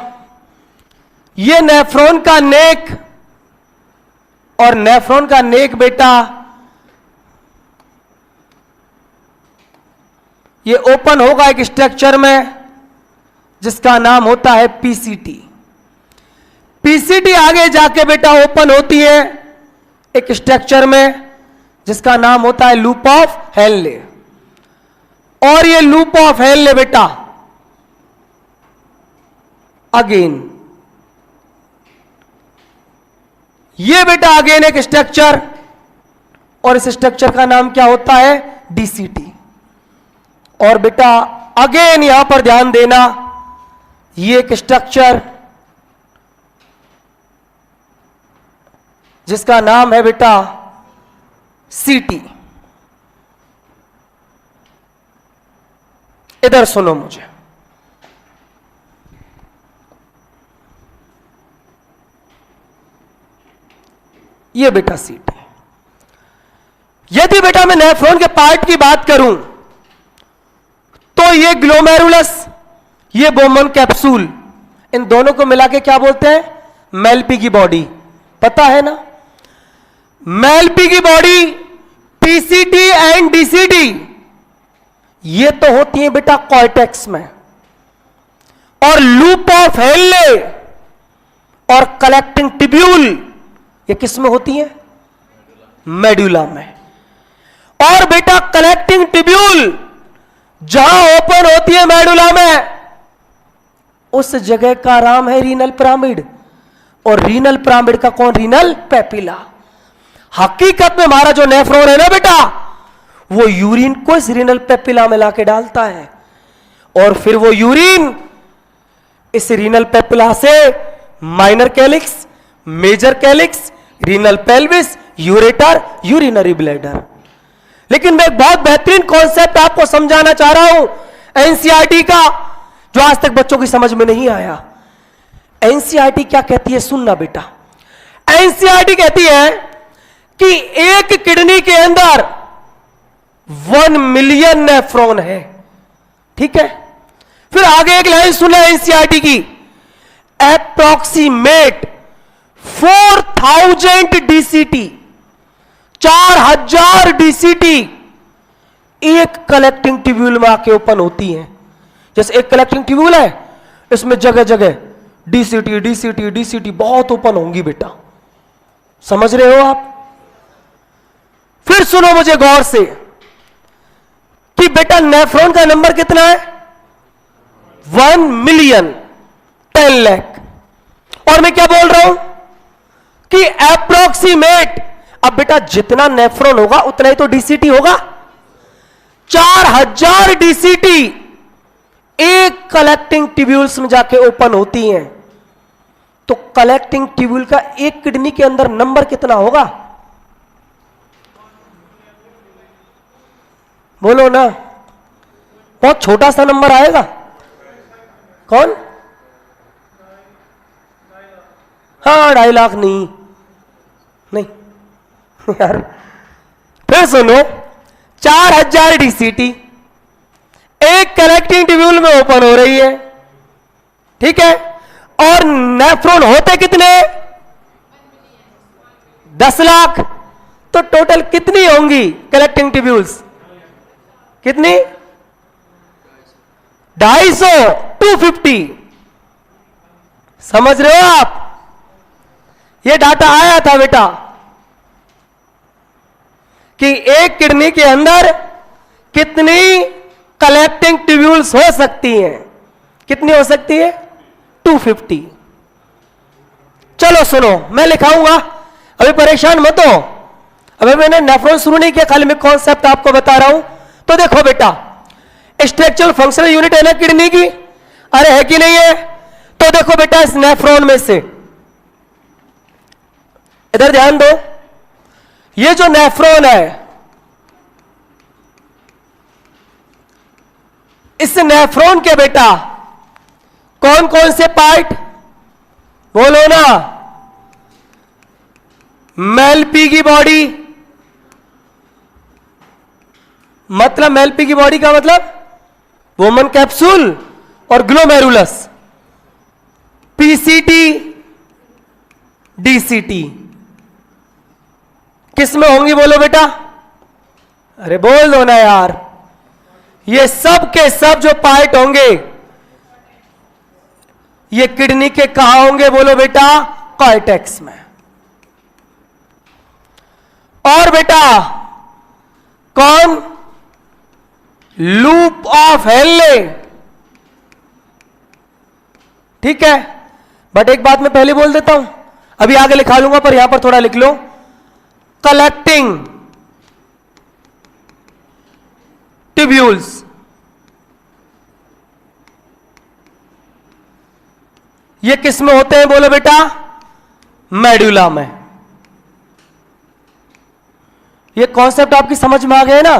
ये नेफ्रॉन का नेक, और नेफ्रॉन का नेक बेटा ये ओपन होगा एक स्ट्रक्चर में जिसका नाम होता है पीसीटी। पीसीटी आगे जाके बेटा ओपन होती है एक स्ट्रक्चर में जिसका नाम होता है लूप ऑफ हेनले। और ये लूप ऑफ हेनले बेटा अगेन, ये बेटा अगेन एक स्ट्रक्चर, और इस स्ट्रक्चर का नाम क्या होता है? डीसीटी। और बेटा अगेन यहां पर ध्यान देना, ये एक स्ट्रक्चर जिसका नाम है बेटा सीटी। इधर सुनो मुझे, ये बेटा सीटी। यदि बेटा मैं नेफ्रॉन के पार्ट की बात करूं तो ये ग्लोमेरुलस, ये वोमन कैप्सूल, इन दोनों को मिला के क्या बोलते हैं? मेलपी की बॉडी। पता है ना, मेलपी की बॉडी, पीसीटी एंड डीसीटी, ये तो होती है बेटा कॉर्टेक्स में, और लूप ऑफ हेनले और कलेक्टिंग टिब्यूल ये किस में होती है? मेडुला में। और बेटा कलेक्टिंग टिब्यूल जहां ओपन होती है मेडुला में, उस जगह का नाम है रीनल पिरामिड, और रीनल पिरामिड का कौन? Renal papilla. हकीकत में हमारा जो नेफ्रॉन है ना बेटा, वो यूरिन को इस रीनल पेपिला में लाके डालता है, और फिर वो यूरिन इस रीनल पेपिला से minor calyx, major calyx, renal pelvis, ureter, urinary bladder, लेकिन मैं एक बहुत बेहतरीन कॉन्सेप्ट आपको समझाना चाह रहा हूं एनसीईआरटी का, जो आज तक बच्चों की समझ में नहीं आया। एनसीईआरटी क्या कहती है, सुनना बेटा। एनसीईआरटी कहती है कि एक किडनी के अंदर 1 मिलियन नेफ्रॉन है। ठीक है, फिर आगे एक लाइन सुना एनसीईआरटी की, अप्रॉक्सीमेट 4000 डीसीटी, 4000 डीसीटी एक कलेक्टिंग ट्यूब्यूल में आके ओपन होती हैं। जैसे एक कलेक्टिंग ट्यूब्यूल है, इसमें जगह जगह डीसीटी डीसीटी डीसीटी बहुत ओपन होंगी बेटा, समझ रहे हो आप। फिर सुनो मुझे गौर से कि बेटा नेफ्रॉन का नंबर कितना है, 1 मिलियन 10 लाख। और मैं क्या बोल रहा हूं कि अप्रोक्सीमेट, अब बेटा जितना नेफ्रॉन होगा उतना ही तो डीसीटी होगा। 4000 डीसीटी एक कलेक्टिंग ट्यूब्यूल्स में जाके ओपन होती हैं। तो कलेक्टिंग ट्यूब्यूल का एक किडनी के अंदर नंबर कितना होगा, बोलो ना। बहुत छोटा सा नंबर आएगा। कौन, हाँ 2.5 लाख नहीं यार। फिर सुनो, 4000 डीसीटी एक कलेक्टिंग ट्यूब्यूल में ओपन हो रही है, ठीक है। और नेफ्रॉन होते कितने, 10 लाख। तो टोटल कितनी होंगी कलेक्टिंग ट्यूब्यूल्स, कितनी, 250, 250। समझ रहे हो आप, ये डाटा आया था बेटा कि एक किडनी के अंदर कितनी कलेक्टिंग ट्यूब्यूल्स हो सकती हैं, कितनी हो सकती है, 250। चलो सुनो, मैं लिखाऊंगा, अभी परेशान मत हो। अभी मैंने नेफ्रॉन शुरू नहीं किया, खाली मैं कॉन्सेप्ट आपको बता रहा हूं। तो देखो बेटा, स्ट्रक्चरल फंक्शनल यूनिट है ना किडनी की, अरे है कि नहीं है। तो देखो बेटा, इस नेफ्रॉन में से, इधर ध्यान दो, ये जो नेफ्रॉन है, इस नेफ्रॉन के बेटा कौन कौन से पार्ट, बोलो ना। मेलपी की बॉडी, मतलब मेलपी की बॉडी का मतलब वोमन कैप्सूल और ग्लोमेरुलस, पीसीटी डीसीटी किस में होंगी, बोलो बेटा, अरे बोल दो ना यार। ये सब के सब जो पार्ट होंगे ये किडनी के कहां होंगे, बोलो बेटा, कॉर्टेक्स में। और बेटा कौन, लूप ऑफ हेनले, ठीक है। बट एक बात मैं पहले बोल देता हूं, अभी आगे लिखा लूंगा पर यहां पर थोड़ा लिख लो, कलेक्टिंग ट्यूब्यूल्स, ये किस में होते हैं, बोलो बेटा, मेडुला में। ये कॉन्सेप्ट आपकी समझ में आ गया ना,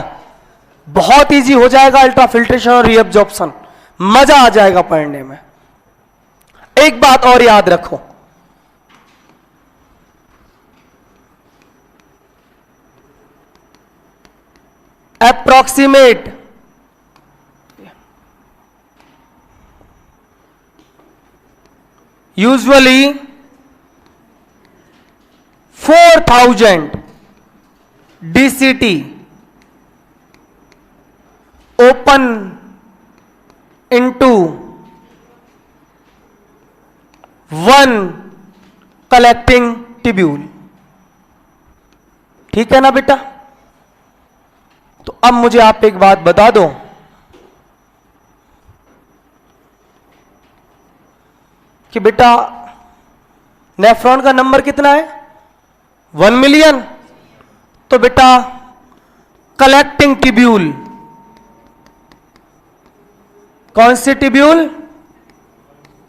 बहुत इजी हो जाएगा अल्ट्राफिल्ट्रेशन और रीअब्जॉर्प्शन, मजा आ जाएगा पढ़ने में। एक बात और याद रखो, approximate usually 4000 DCT open into 1 collecting tubule, ठीक है ना बेटा। तो अब मुझे आप एक बात बता दो, कि बेटा नेफ्रॉन का नंबर कितना है, 1 मिलियन। तो बेटा कलेक्टिंग ट्यूब्यूल, कौन सी ट्यूब्यूल,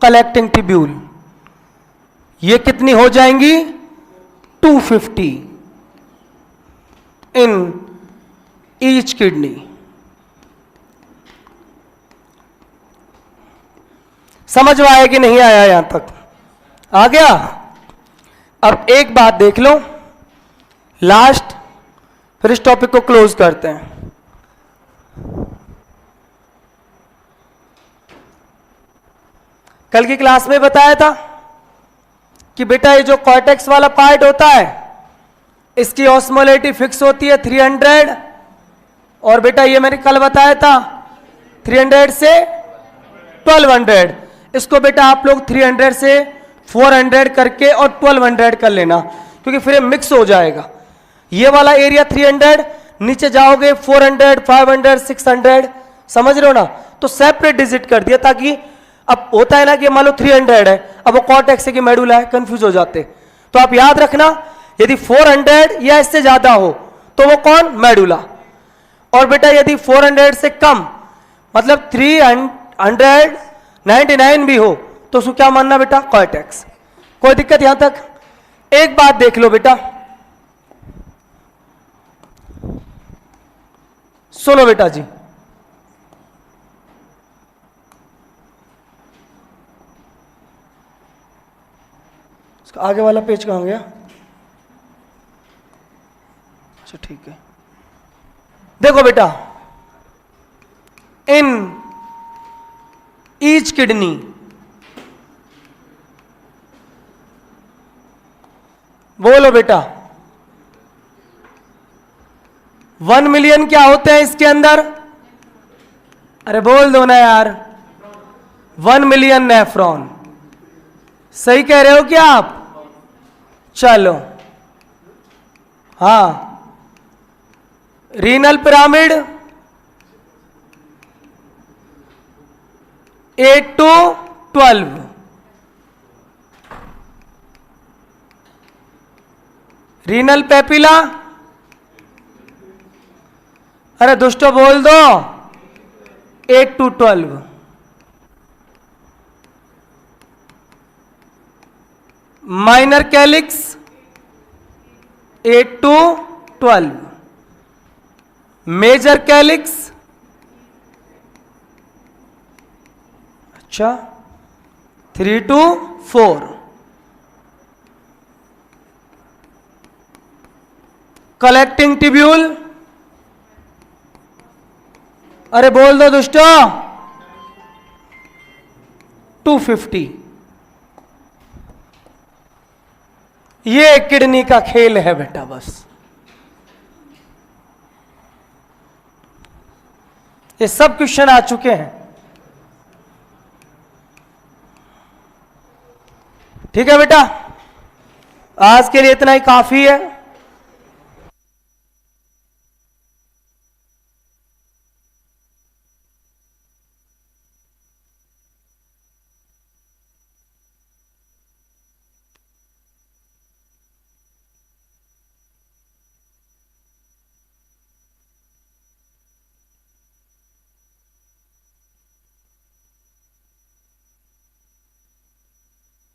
कलेक्टिंग ट्यूब्यूल, ये कितनी हो जाएंगी, 250 इन ईच किडनी। समझ में आया कि नहीं आया? यहां तक आ गया? अब एक बात देख लो लास्ट, फिर इस टॉपिक को क्लोज करते हैं। कल की क्लास में बताया था कि बेटा ये जो कॉर्टेक्स वाला पार्ट होता है इसकी ऑस्मोलेरिटी फिक्स होती है 300, और बेटा ये मैंने कल बताया था 300 से 1200। इसको बेटा आप लोग 300 से 400 करके और 1200 कर लेना, क्योंकि फिर ये मिक्स हो जाएगा। ये वाला एरिया 300, नीचे जाओगे 400, 500, 600, समझ रहे हो ना? तो सेपरेट डिजिट कर दिया, ताकि अब होता है ना कि मान लो 300 है, अब वो कॉर्टेक्स है कि मेडुला है, कंफ्यूज हो जाते। तो आप याद रखना, यदि 400 या इससे ज्यादा हो तो वो कौन? मेडुला। और बेटा यदि 400 से कम, मतलब 399 भी हो, तो उसको क्या मानना बेटा? कॉर्टेक्स। कोई दिक्कत यहां तक? एक बात देख लो बेटा, सुनो बेटा जी, इसका आगे वाला पेज कहां गया? अच्छा ठीक है, देखो बेटा, इन ईच किडनी बोलो बेटा 1 मिलियन क्या होते हैं इसके अंदर? अरे बोल दो ना यार, 1 मिलियन नेफ्रॉन। सही कह रहे हो क्या आप? चलो हाँ, renal pyramid 8 to 12, renal papilla, अरे दोस्तों बोल दो 8 to 12, minor calyx 8 to 12, major calyx अच्छा 3 to 4, कलेक्टिंग ट्यूब्यूल, अरे बोल दो दोस्तों 250। ये किडनी का खेल है बेटा, बस ये सब क्वेश्चन आ चुके हैं। ठीक है बेटा, आज के लिए इतना ही काफी है।